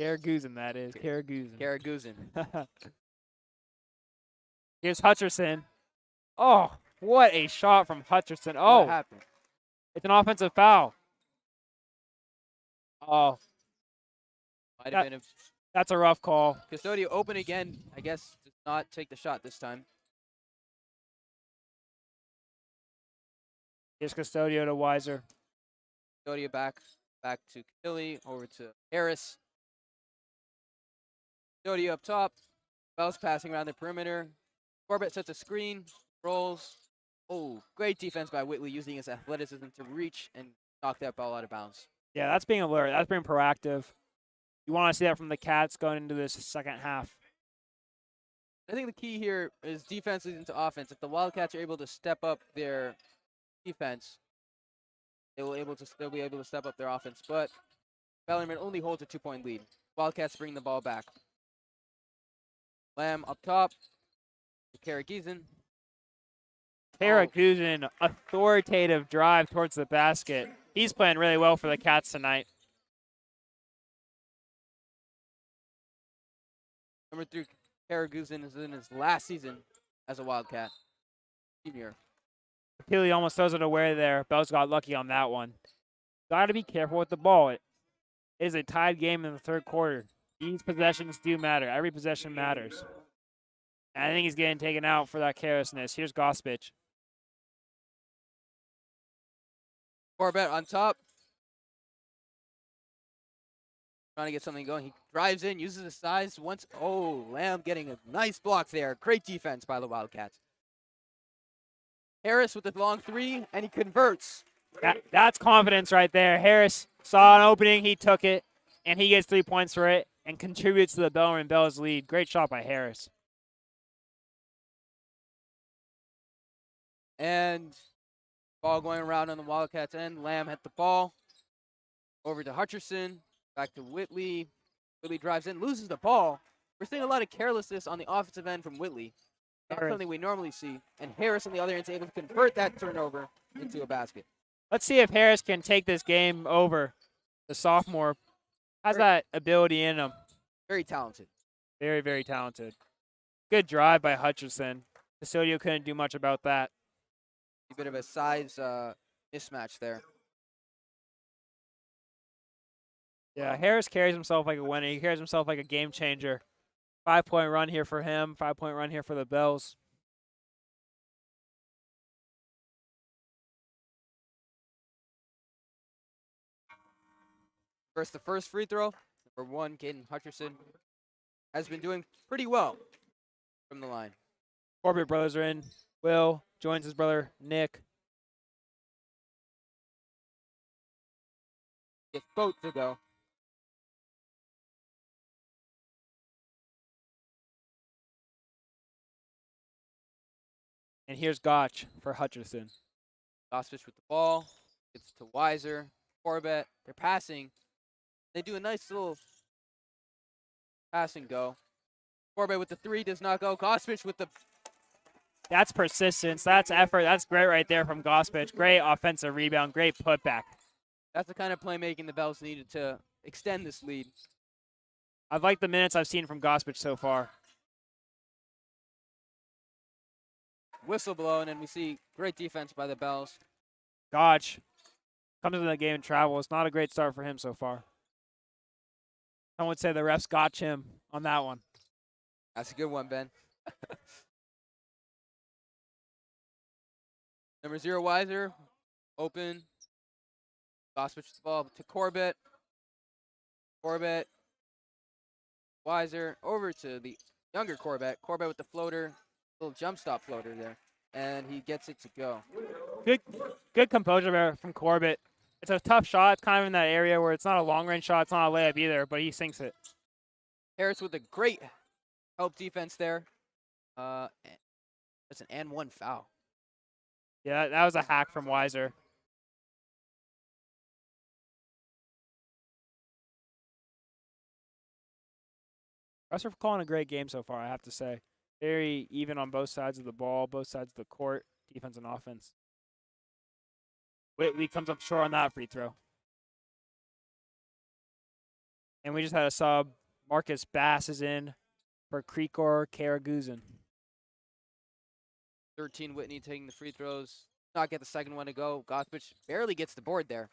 Karaguzin, that is. Karaguzin. Karaguzin. Here's Hutcherson. Oh, what a shot from Hutcherson. Oh, What happened? it's an offensive foul. Oh, Might have been that's a rough call. Custodio open again. I guess does not take the shot this time. Here's Custodio to Weiser. Custodio back to Philly, over to Harris. Custodio up top. Bell's passing around the perimeter. Corbett sets a screen, rolls. Oh, great defense by Whitley using his athleticism to reach and knock that ball out of bounds. Yeah, that's being alert. That's being proactive. You want to see that from the Cats going into this second half. I think the key here is defense leads into offense. If the Wildcats are able to step up their defense, they'll be able to step up their offense. But Bellarmine only holds a 2-point lead. Wildcats bring the ball back. Lamb up top. Karaguzin. Karaguzin, authoritative drive towards the basket. He's playing really well for the Cats tonight. Number 3, Karaguzin is in his last season as a Wildcat. Junior. Peely almost throws it away there. Bells got lucky on that one. Got to be careful with the ball. It is a tied game in the third quarter. These possessions do matter. Every possession matters. And I think he's getting taken out for that carelessness. Here's Gospich. Corbett on top. Trying to get something going. He drives in, uses his size once. Oh, Lamb getting a nice block there. Great defense by the Wildcats. Harris with the long 3, and he converts. That's confidence right there. Harris saw an opening. He took it, and he gets 3 points for it and contributes to the Bellarmine Bells lead. Great shot by Harris. And ball going around on the Wildcats end. Lamb hit the ball. Over to Hutcherson. Back to Whitley. Whitley drives in, loses the ball. We're seeing a lot of carelessness on the offensive end from Whitley. Not something we normally see. And Harris on the other end is able to convert that turnover into a basket. Let's see if Harris can take this game over. The sophomore has that ability in him. Very talented. Very, very talented. Good drive by Hutcherson. Custodio couldn't do much about that. A bit of a size mismatch there. Yeah, Harris carries himself like a winner. He carries himself like a game changer. 5-point run here for him. 5-point run here for the Bells. The first free throw. Number 1, Caden Hutcherson has been doing pretty well from the line. Corbett brothers are in. Will joins his brother Nick. Get both to go. And here's Gotch for Hutcherson. Gospich with the ball. Gets to Weiser. Corbett. They're passing. They do a nice little pass and go. Corbett with the 3 does not go. Gospich with the... That's persistence. That's effort. That's great right there from Gospich. Great offensive rebound. Great putback. That's the kind of playmaking the Bells needed to extend this lead. I've liked the minutes I've seen from Gospich so far. whistle blown, and we see great defense by the Bells. Gotch comes into the game and travel. It's not a great start for him so far. I would say the refs got him on that one. That's a good one, Ben. Number 0, Weiser, open. Goss switches the ball to Corbett. Corbett, Weiser, over to the younger Corbett. Corbett with the floater, little jump stop floater there, and he gets it to go. Good composure there from Corbett. It's a tough shot. It's kind of in that area where it's not a long-range shot. It's not a layup either, but he sinks it. Harris with a great help defense there. That's an and one foul. Yeah, that was a hack from Weiser. Us are calling a great game so far, I have to say. Very even on both sides of the ball, both sides of the court, defense and offense. Whitley comes up short on that free throw. And we just had a sub. Marcus Bass is in for Krikor Karaguzin. 13, Whitney taking the free throws. Not get the second one to go. Gothbridge barely gets the board there.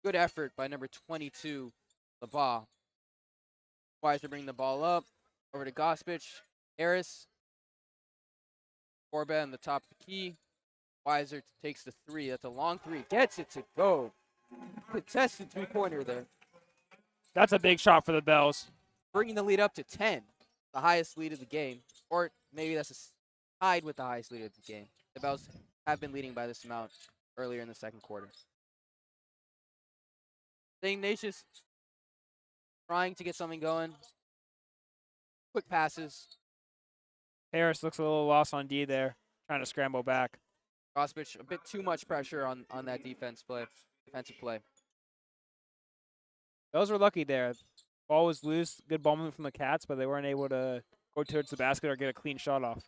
Good effort by number 22, LeBaugh. Weiser bring the ball up. Over to Gospich. Harris. Corbett on the top of the key. Weiser takes the 3. That's a long 3. Gets it to go. Contested 3-pointer there. That's a big shot for the Bells. Bringing the lead up to 10. The highest lead of the game. Or maybe that's tied with the highest lead of the game. The Bells have been leading by this amount earlier in the second quarter. Ignatius trying to get something going. Quick passes. Harris looks a little lost on D there, trying to scramble back. Gospich, a bit too much pressure on that defensive play. Those were lucky there. Ball was loose. Good ball movement from the Cats, but they weren't able to go towards the basket or get a clean shot off.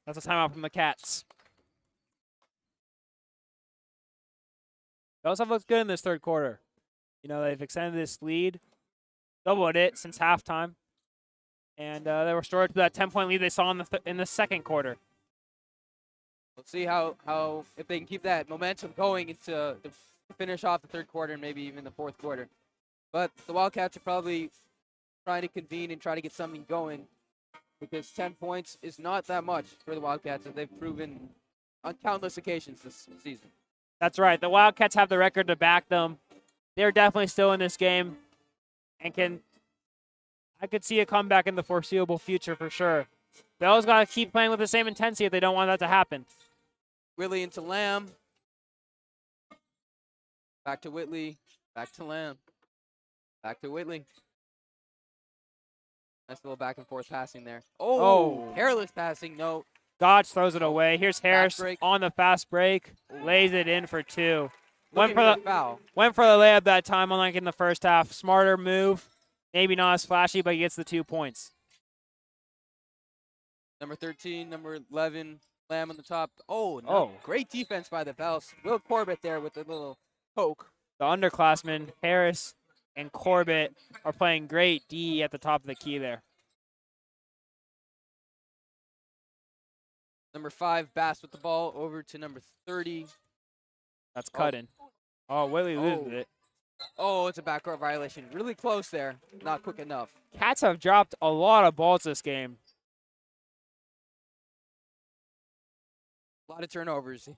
That's a timeout from the Cats. They also have looked good in this third quarter. You know, they've extended this lead, doubled it since halftime, and they restored to that 10-point lead they saw in the second quarter. We'll see how if they can keep that momentum going into the finish off the third quarter and maybe even the fourth quarter. But the Wildcats are probably trying to convene and try to get something going, because 10 points is not that much for the Wildcats, as they've proven on countless occasions this season. That's right. The Wildcats have the record to back them. They're definitely still in this game, and I could see a comeback in the foreseeable future for sure. Bell's got to keep playing with the same intensity if they don't want that to happen. Whitley into Lamb. Back to Whitley. Back to Lamb. Back to Whitley. Nice little back and forth passing there. Oh. Careless passing. No. Gotch throws it away. Here's Harris on the fast break. Ooh. Lays it in for 2. Went for the foul. Went for the layup that time, unlike in the first half. Smarter move. Maybe not as flashy, but he gets the 2 points. Number 13, number 11, Lamb on the top. Oh, no. Great defense by the Bells. Will Corbett there with a little poke. The underclassmen, Harris and Corbett, are playing great D at the top of the key there. Number 5, Bass with the ball over to number 30. That's cutting. Oh, Whitley loses it. Oh, it's a backcourt violation. Really close there. Not quick enough. Cats have dropped a lot of balls this game. A lot of turnovers.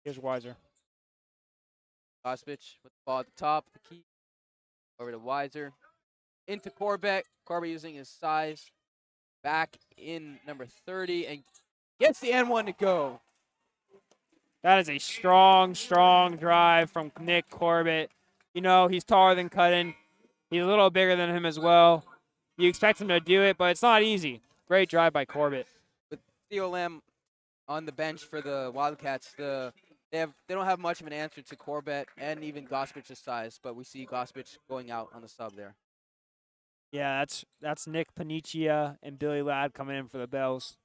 Here's Weiser. Gospich with the ball at the top of the key. Over to Weiser. Into Corbett. Corbett using his size. Back in number 30 and gets the N1 to go. That is a strong, strong drive from Nick Corbett. You know, he's taller than Cuttin. He's a little bigger than him as well. You expect him to do it, but it's not easy. Great drive by Corbett. With Theo Lamb on the bench for the Wildcats, they don't have much of an answer to Corbett and even Gospich's size, but we see Gospich going out on the sub there. Yeah, that's Nick Paniccia and Billy Ladd coming in for the Bells.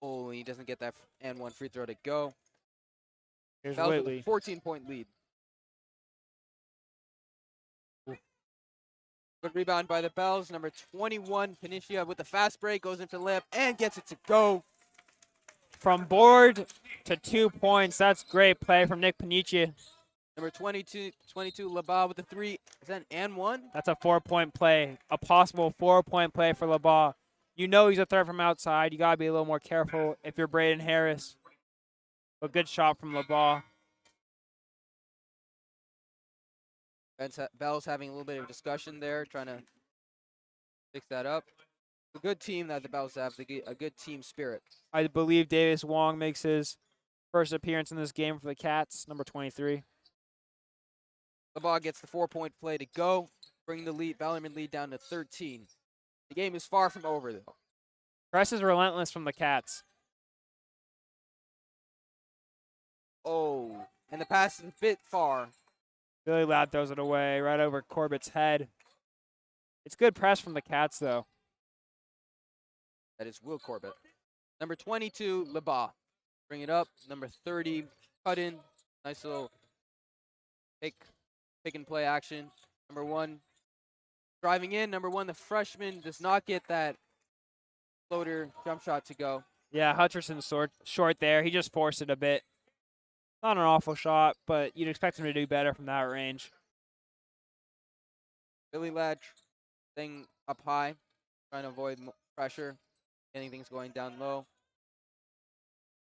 Oh, he doesn't get that and one free throw to go. Here's Bells with a Whitley. 14-point lead. Good rebound by the Bells. Number 21, Panicia with the fast break, goes in for the layup and gets it to go. From board to 2 points. That's great play from Nick Panicia. Number 22, Labar with the three. Is that an and one? That's a 4-point play. A possible 4-point play for Labar. You know he's a threat from outside. You got to be a little more careful if you're Braden Harris. A good shot from Labar. Bell's having a little bit of discussion there, trying to fix that up. A good team that the Bells have, a good team spirit. I believe Davis Wong makes his first appearance in this game for the Cats, number 23. Labar gets the 4-point play to go, bringing the lead, Bellarmine lead down to 13. The game is far from over, though. Press is relentless from the Cats. Oh, and the pass is a bit far. Billy Ladd throws it away right over Corbett's head. It's good press from the Cats, though. That is Will Corbett. Number 22, Labar. Bring it up. Number 30, cut in. Nice little pick and play action. Number 1, driving in. Number 1, the freshman does not get that floater jump shot to go. Yeah, Hutcherson's short there. He just forced it a bit. Not an awful shot, but you'd expect him to do better from that range. Billy Ladd staying up high, trying to avoid pressure, getting things going down low.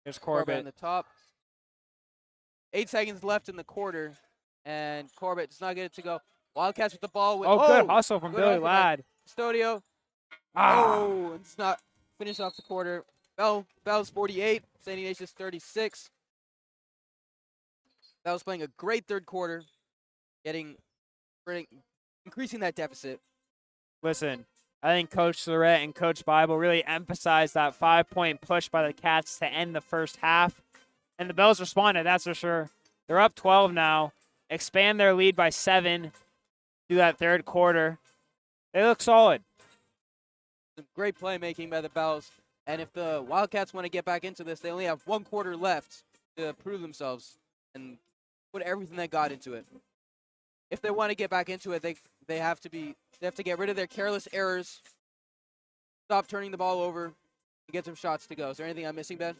Here's Corbett Corbett. on the top. 8 seconds left in the quarter, and Corbett does not get it to go. Wildcats with the ball. Good hustle from good Billy hustle by Ladd. Custodio. Ah. Oh, it's not finished off the quarter. Bell's 48, St. Ignatius 36. Bell's playing a great third quarter, increasing that deficit. Listen, I think Coach Surratt and Coach Bible really emphasized that 5-point push by the Cats to end the first half. And the Bells responded, that's for sure. They're up 12 now. Expand their lead by 7 through that third quarter. They look solid. Some great playmaking by the Bells. And if the Wildcats want to get back into this, they only have 1 quarter left to prove themselves and put everything they got into it. If they want to get back into it, they have to get rid of their careless errors, stop turning the ball over, and get some shots to go. Is there anything I'm missing, Ben?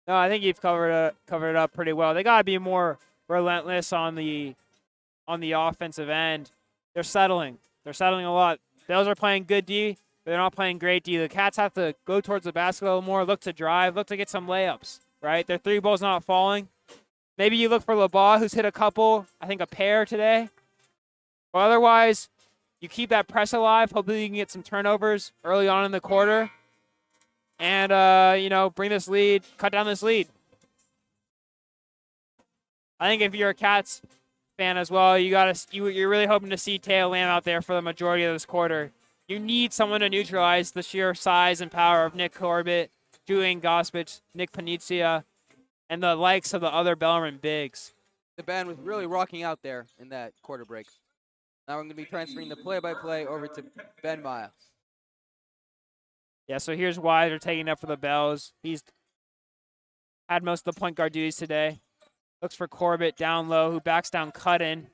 No, I think you've covered it up pretty well. They got to be more relentless on the offensive end. They're settling. They're settling a lot. Bills are playing good D. They're not playing great D. The Cats have to go towards the basket a little more, look to drive, look to get some layups, right? Their 3 ball's not falling. Maybe you look for Labar, who's hit a couple, I think a pair today. But otherwise, you keep that press alive. Hopefully you can get some turnovers early on in the quarter. And, bring this lead, cut down this lead. I think if you're a Cats fan as well, you're really hoping to see Teo Lamb out there for the majority of this quarter. You need someone to neutralize the sheer size and power of Nick Corbett, Julian Gospich, Nick Panicia, and the likes of the other Bellarmine bigs. The band was really rocking out there in that quarter break. Now we're going to be transferring the play-by-play over to Ben Miles. Yeah, so here's Weiser taking up for the Bells. He's had most of the point guard duties today. Looks for Corbett down low, who backs down cut-in.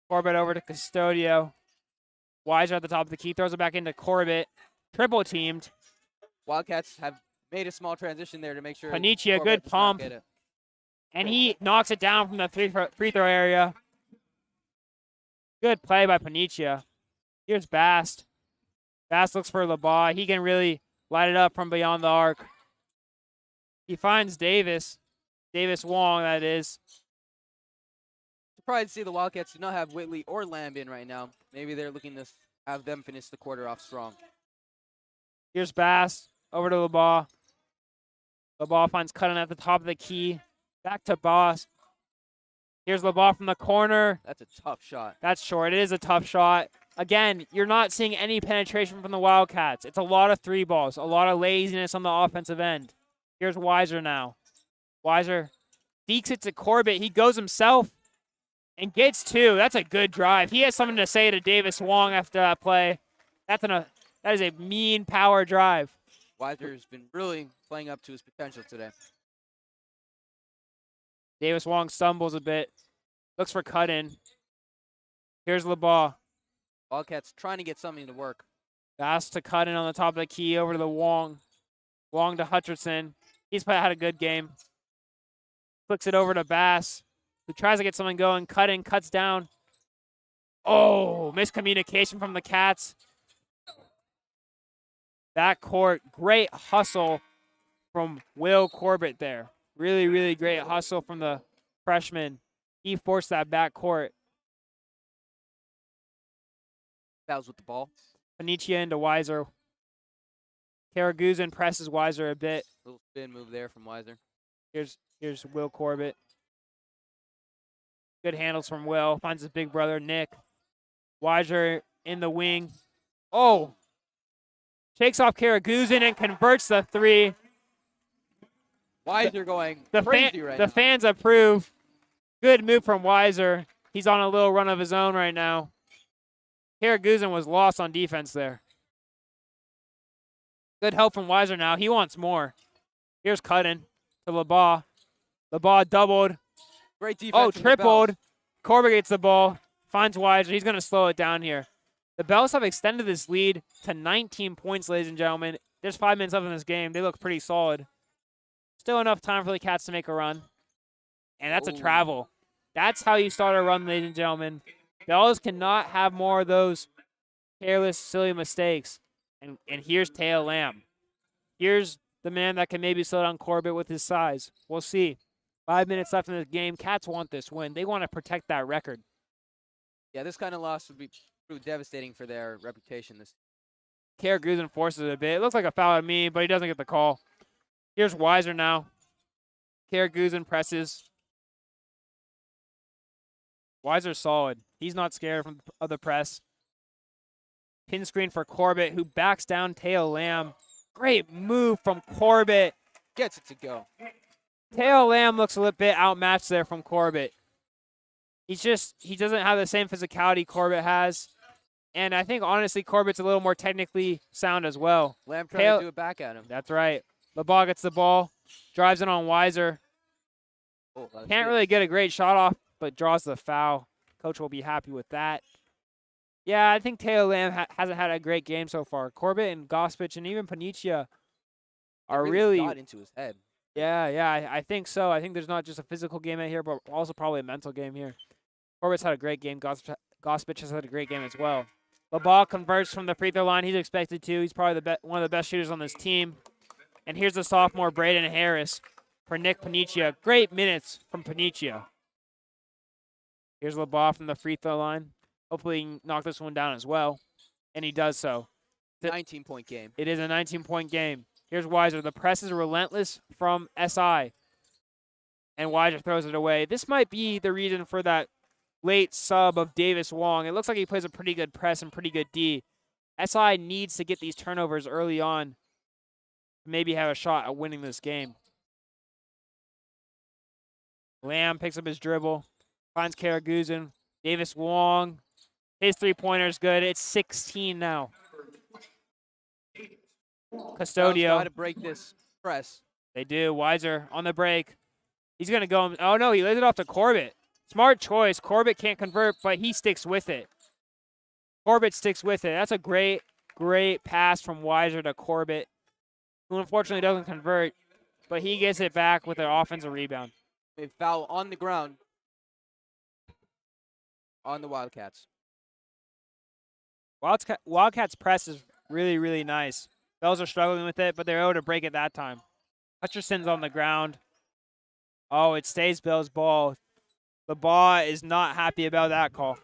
Corbett over to Custodio. Weiser at the top of the key, throws it back into Corbett. Triple teamed. Wildcats have made a small transition there to make sure. Panicia, good pump. And he knocks it down from the free throw area. Good play by Panicia. Here's Bast. Bast looks for Labar. He can really light it up from beyond the arc. He finds Davis. Davis Wong, that is. Surprised to see the Wildcats do not have Whitley or Lamb in right now. Maybe they're looking to have them finish the quarter off strong. Here's Bass over to Labar. Labar finds Cutting at the top of the key. Back to Boss. Here's Labar from the corner. That's a tough shot. That's short. It is a tough shot. Again, you're not seeing any penetration from the Wildcats. It's a lot of 3 balls, a lot of laziness on the offensive end. Here's Weiser now. Weiser deeks it to Corbett. He goes himself and gets 2. That's a good drive. He has something to say to Davis Wong after that play. That is a mean power drive. Weiser's been really playing up to his potential today. Davis Wong stumbles a bit. Looks for cut in. Here's LeBaugh. Wildcats trying to get something to work. Pass to cut in on the top of the key over to the Wong. Wong to Hutcherson. He's had a good game. Flicks it over to Bass, who tries to get something going. Cut in, cuts down. Oh, miscommunication from the Cats. That court, great hustle from Will Corbett there. Really, really great hustle from the freshman. He forced that back court. Fouls with the ball. Panicia into Weiser. Karaguzin presses Weiser a bit. Little spin move there from Weiser. Here's Will Corbett. Good handles from Will. Finds his big brother, Nick. Weiser in the wing. Oh! Shakes off Karaguzin and converts the three. Weiser going crazy right now. The fans approve. Good move from Weiser. He's on a little run of his own right now. Karaguzin was lost on defense there. Good help from Weiser now. He wants more. Here's Cuttin to LeBaugh. LeBaugh doubled. Great defense. Oh, tripled. Corbett gets the ball. Finds Weiser. He's going to slow it down here. The Bells have extended this lead to 19 points, ladies and gentlemen. There's 5 minutes left in this game. They look pretty solid. Still enough time for the Cats to make a run. And that's a travel. That's how you start a run, ladies and gentlemen. Bells cannot have more of those careless, silly mistakes. And here's Teo Lamb. Here's the man that can maybe slow down Corbett with his size. We'll see. 5 minutes left in the game. Cats want this win. They want to protect that record. Yeah, this kind of loss would be pretty devastating for their reputation. Karaguzin forces it a bit. It looks like a foul at me, but he doesn't get the call. Here's Weiser now. Karaguzin presses. Weiser's solid. He's not scared of the press. Pin screen for Corbett, who backs down Teo Lamb. Great move from Corbett. Gets it to go. Teo Lamb looks a little bit outmatched there from Corbett. He doesn't have the same physicality Corbett has. And I think, honestly, Corbett's a little more technically sound as well. Lamb trying to do it back at him. That's right. LeBaugh gets the ball, drives it on Weiser. Can't really get a great shot off, but draws the foul. Coach will be happy with that. Yeah, I think Teo Lamb hasn't had a great game so far. Corbett and Gospich and even Panicia are really got into his head. Yeah, I think so. I think there's not just a physical game out here, but also probably a mental game here. Corbett's had a great game. Gospich has had a great game as well. LeBaugh converts from the free throw line. He's expected to. He's probably one of the best shooters on this team. And here's the sophomore, Braden Harris, for Nick Panicia. Great minutes from Panicia. Here's LeBaugh from the free throw line. Hopefully he can knock this one down as well. And he does so. 19-point game. It is a 19-point game. Here's Weiser. The press is relentless from SI. And Weiser throws it away. This might be the reason for that late sub of Davis Wong. It looks like he plays a pretty good press and pretty good D. SI needs to get these turnovers early on to maybe have a shot at winning this game. Lamb picks up his dribble. Finds Karaguzin. Davis Wong. His three-pointer is good. It's 16 now. Custodio. Got to break this press. They do. Weiser on the break. He's going to go. Oh, no, he lays it off to Corbett. Smart choice. Corbett can't convert, but he sticks with it. Corbett sticks with it. That's a great, great pass from Weiser to Corbett, who unfortunately doesn't convert, but he gets it back with an offensive rebound. A foul on the ground on the Wildcats. Wildcats press is really, really nice. Bells are struggling with it, but they're able to break it that time. Hutcherson's on the ground. Oh, it stays Bells' ball. LeBaugh is not happy about that call.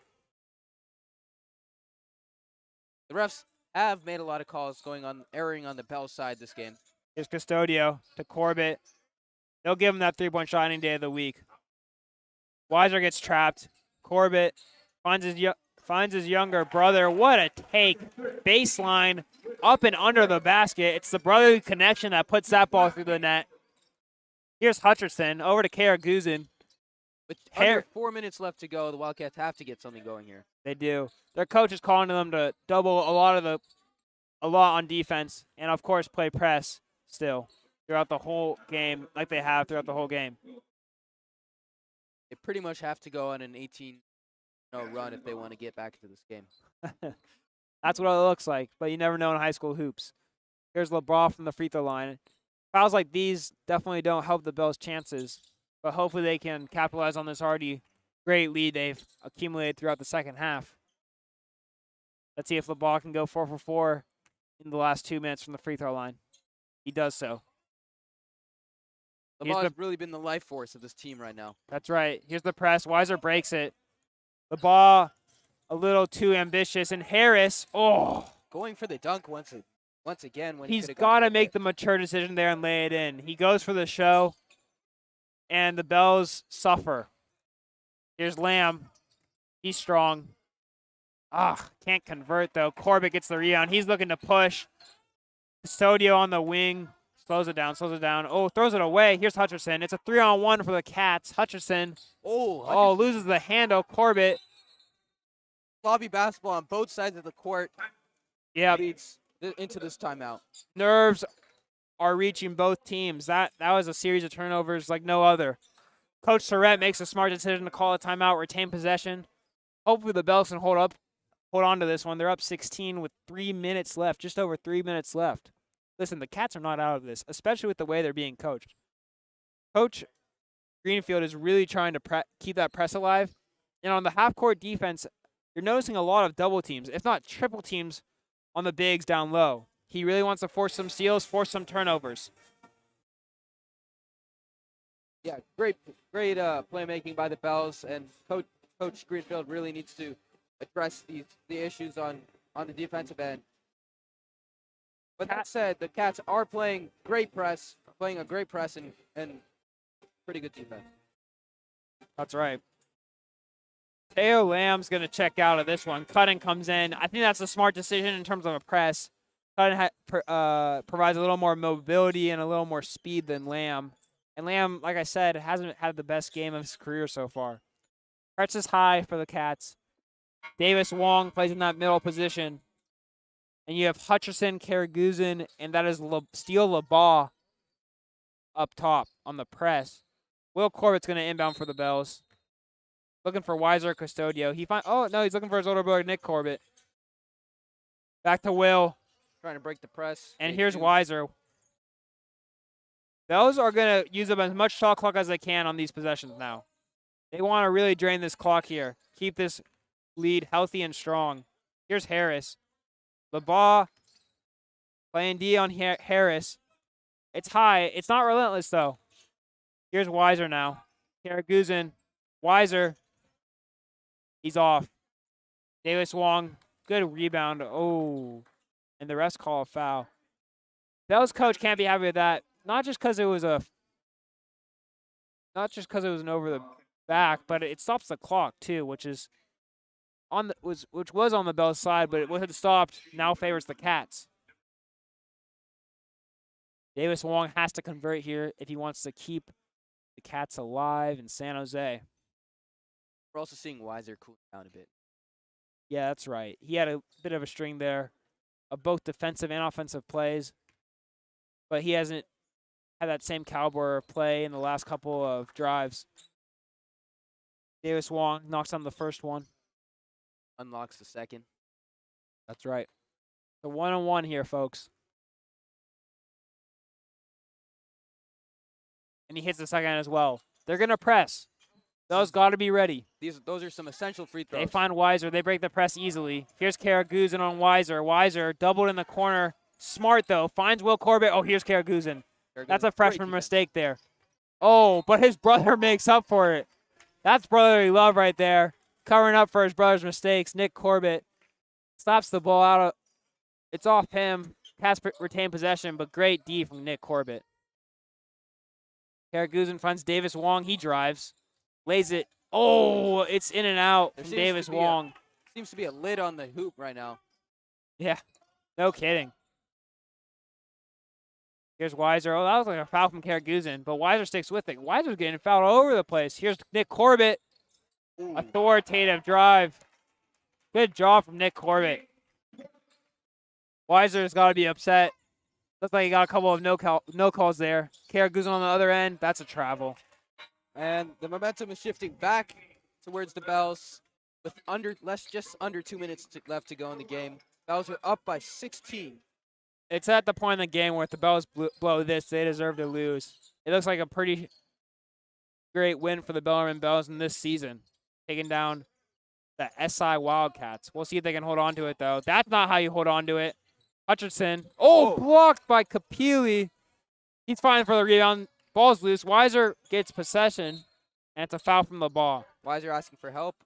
The refs have made a lot of calls erring on the Bell's side this game. Here's Custodio to Corbett. They'll give him that three-point shot any day of the week. Weiser gets trapped. Corbett finds his younger brother. What a take. Baseline up and under the basket. It's the brotherly connection that puts that ball through the net. Here's Hutcherson over to Karaguzin. With under 4 minutes left to go, the Wildcats have to get something going here. They do. Their coach is calling to them to double a lot of the a lot on defense, and of course play press still throughout the whole game, like they have throughout the whole game. They pretty much have to go on an 18-0 run if they want to get back into this game. That's what it looks like, but you never know in high school hoops. Here's LeBron from the free throw line. Fouls like these definitely don't help the Bells' chances, but hopefully they can capitalize on this already great lead they've accumulated throughout the second half. Let's see if LeBron can go 4 for 4 in the last 2 minutes from the free throw line. He does so. LeBron has really been the life force of this team right now. That's right. Here's the press. Weiser breaks it. The ball a little too ambitious. And Harris, going for the dunk once again. When he's got to make the mature decision there and lay it in. He goes for the show, and the Bells suffer. Here's Lamb. He's strong. Can't convert, though. Corbett gets the rebound. He's looking to push. Custodio on the wing. Slows it down. Oh, throws it away. Here's Hutcherson. It's a 3-on-1 for the Cats. Hutcherson. Hutcherson. Loses the handle. Corbett. Sloppy basketball on both sides of the court. Yeah. Leads into this timeout. Nerves are reaching both teams. That was a series of turnovers like no other. Coach Surratt makes a smart decision to call a timeout, retain possession. Hopefully the Bells can hold on to this one. They're up 16 with 3 minutes left, just over 3 minutes left. Listen, the Cats are not out of this, especially with the way they're being coached. Coach Greenfield is really trying to keep that press alive. And on the half-court defense, you're noticing a lot of double teams, if not triple teams, on the bigs down low. He really wants to force some steals, force some turnovers. Yeah, great playmaking by the Bells, and Coach Greenfield really needs to address the issues on the defensive end. But that said, the Cats are playing a great press and pretty good defense. That's right. Teo Lamb's going to check out of this one. Cutting comes in. I think that's a smart decision in terms of a press. Cutting provides a little more mobility and a little more speed than Lamb. And Lamb, like I said, hasn't had the best game of his career so far. Press is high for the Cats. Davis Wong plays in that middle position. And you have Hutcherson, Karaguzin, and that is Steele LeBaugh up top on the press. Will Corbett's going to inbound for the Bells. Looking for Weiser Custodio. He's looking for his older brother, Nick Corbett. Back to Will. Trying to break the press. And here's Weiser. Bells are going to use up as much shot clock as they can on these possessions now. They want to really drain this clock here. Keep this lead healthy and strong. Here's Harris. LeBaugh playing D on Harris. It's high. It's not relentless, though. Here's Weiser now. Karaguzin. Weiser. He's off. Davis Wong. Good rebound. And the refs call a foul. Bell's coach can't be happy with that. Not just because it was an over the back, but it stops the clock too, which was on the Bells side, but it had stopped. Now favors the Cats. Davis Wong has to convert here if he wants to keep the Cats alive in San Jose. We're also seeing Weiser cool down a bit. Yeah, that's right. He had a bit of a string there of both defensive and offensive plays, but he hasn't had that same caliber of play in the last couple of drives. Davis Wong knocks down the first one. Unlocks the second. That's right. The 1-on-1 here, folks. And he hits the second as well. They're going to press. Those got to be ready. Those are some essential free throws. They find Weiser. They break the press easily. Here's Karaguzin on Weiser. Weiser doubled in the corner. Smart, though. Finds Will Corbett. Here's Karaguzin. That's a freshman mistake there. But his brother makes up for it. That's brotherly love right there. Covering up for his brother's mistakes. Nick Corbett stops the ball out. It's off him. Cats retain possession, but great D from Nick Corbett. Karaguzin finds Davis Wong. He drives. Lays it. It's in and out from Davis Wong. Seems to be a lid on the hoop right now. Yeah, no kidding. Here's Weiser. That was like a foul from Karaguzin, but Weiser sticks with it. Weiser's getting fouled all over the place. Here's Nick Corbett. Authoritative drive. Good job from Nick Corbett. Weiser's got to be upset. Looks like he got a couple of no calls there. Karaguzin on the other end. That's a travel. And the momentum is shifting back towards the Bells with just under 2 minutes left to go in the game. Bells are up by 16. It's at the point in the game where if the Bells blow this, they deserve to lose. It looks like a pretty great win for the Bellarmine Bells in this season, taking down the SI Wildcats. We'll see if they can hold on to it, though. That's not how you hold on to it. Hutcherson. Oh, blocked by Kapili. He's fine for the rebound. Ball's loose. Weiser gets possession, and it's a foul from the ball. Weiser asking for help,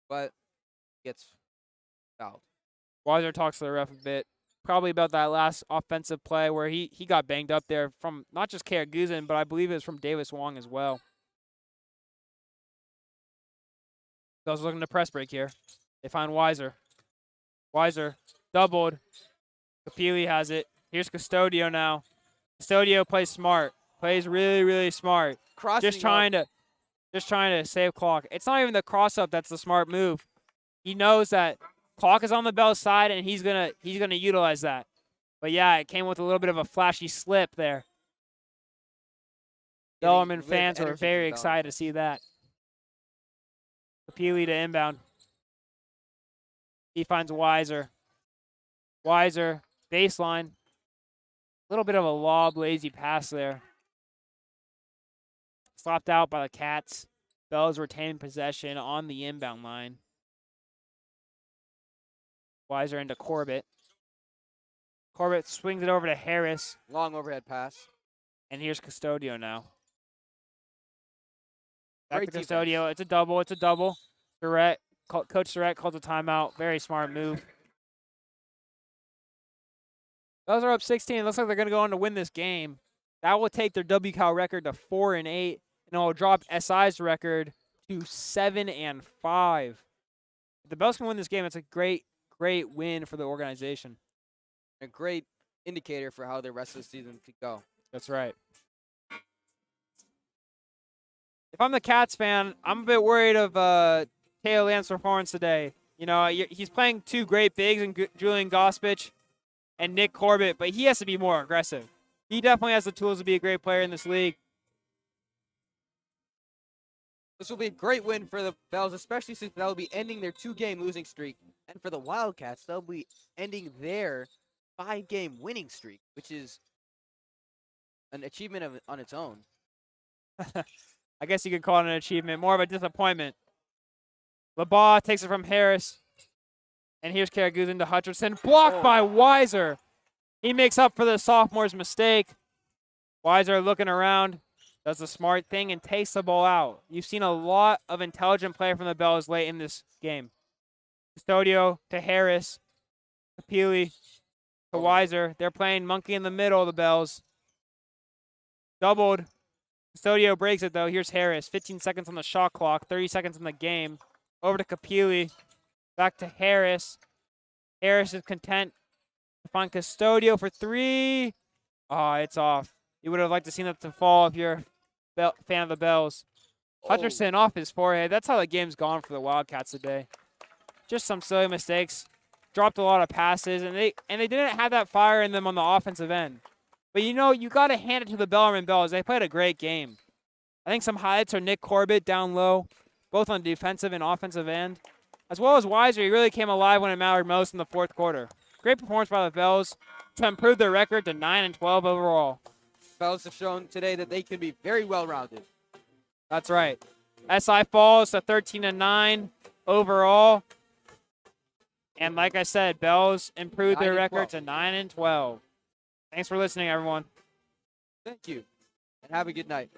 but gets fouled. Weiser talks to the ref a bit, probably about that last offensive play where he got banged up there from not just Karaguzin, but I believe it was from Davis Wong as well. Bells looking to press break here. They find Weiser. Weiser doubled. Kapili has it. Here's Custodio now. Custodio plays smart. Plays really, really smart. Just trying to save clock. It's not even the cross up that's the smart move. He knows that clock is on the Bells side and he's gonna utilize that. But yeah, it came with a little bit of a flashy slip there. Bellarmine fans were very excited to see that. Kapili to inbound. He finds Weiser. Weiser, baseline. A little bit of a lob, lazy pass there. Slopped out by the Cats. Bells retain possession on the inbound line. Weiser into Corbett. Corbett swings it over to Harris. Long overhead pass. And here's Custodio now. Back Great to Custodio. It's a double. It's a double. Coach Surratt calls a timeout. Very smart move. Bells are up 16. Looks like they're going to go on to win this game. That will take their WCAL record to 4-8, and it will drop SI's record to 7-5. If the Bells can win this game, it's a great win for the organization. A great indicator for how the rest of the season could go. That's right. If I'm the Cats fan, I'm a bit worried of Teo Lamb's performance today. You know, he's playing two great bigs in Julian Gospich and Nick Corbett, but he has to be more aggressive. He definitely has the tools to be a great player in this league. This will be a great win for the Bells, especially since they'll be ending their 2-game losing streak. And for the Wildcats, they'll be ending their 5-game winning streak, which is an achievement on its own. I guess you could call it an achievement, more of a disappointment. LeBaugh takes it from Harris. And here's Karaguzin to Hutcherson. Blocked by Weiser. He makes up for the sophomore's mistake. Weiser looking around, does the smart thing, and takes the ball out. You've seen a lot of intelligent play from the Bells late in this game. Custodio to Harris. Kapili to Weiser. They're playing monkey in the middle of the Bells. Doubled. Custodio breaks it, though. Here's Harris. 15 seconds on the shot clock. 30 seconds in the game. Over to Kapili. Back to Harris. Harris is content to find Custodio for 3. Oh, it's off. You would have liked to seen that to fall if you're a fan of the Bells. Hutcherson off his forehead. That's how the game's gone for the Wildcats today. Just some silly mistakes. Dropped a lot of passes, and they didn't have that fire in them on the offensive end. But you know, you got to hand it to the Bellarmine Bells. They played a great game. I think some highlights are Nick Corbett down low, both on defensive and offensive end, as well as Weiser. He really came alive when it mattered most in the fourth quarter. Great performance by the Bells to improve their record to 9-12 overall. Bells have shown today that they can be very well-rounded. That's right. SI falls to 13-9 overall. And like I said, Bells improved their record to 9-12. Thanks for listening, everyone. Thank you, and have a good night.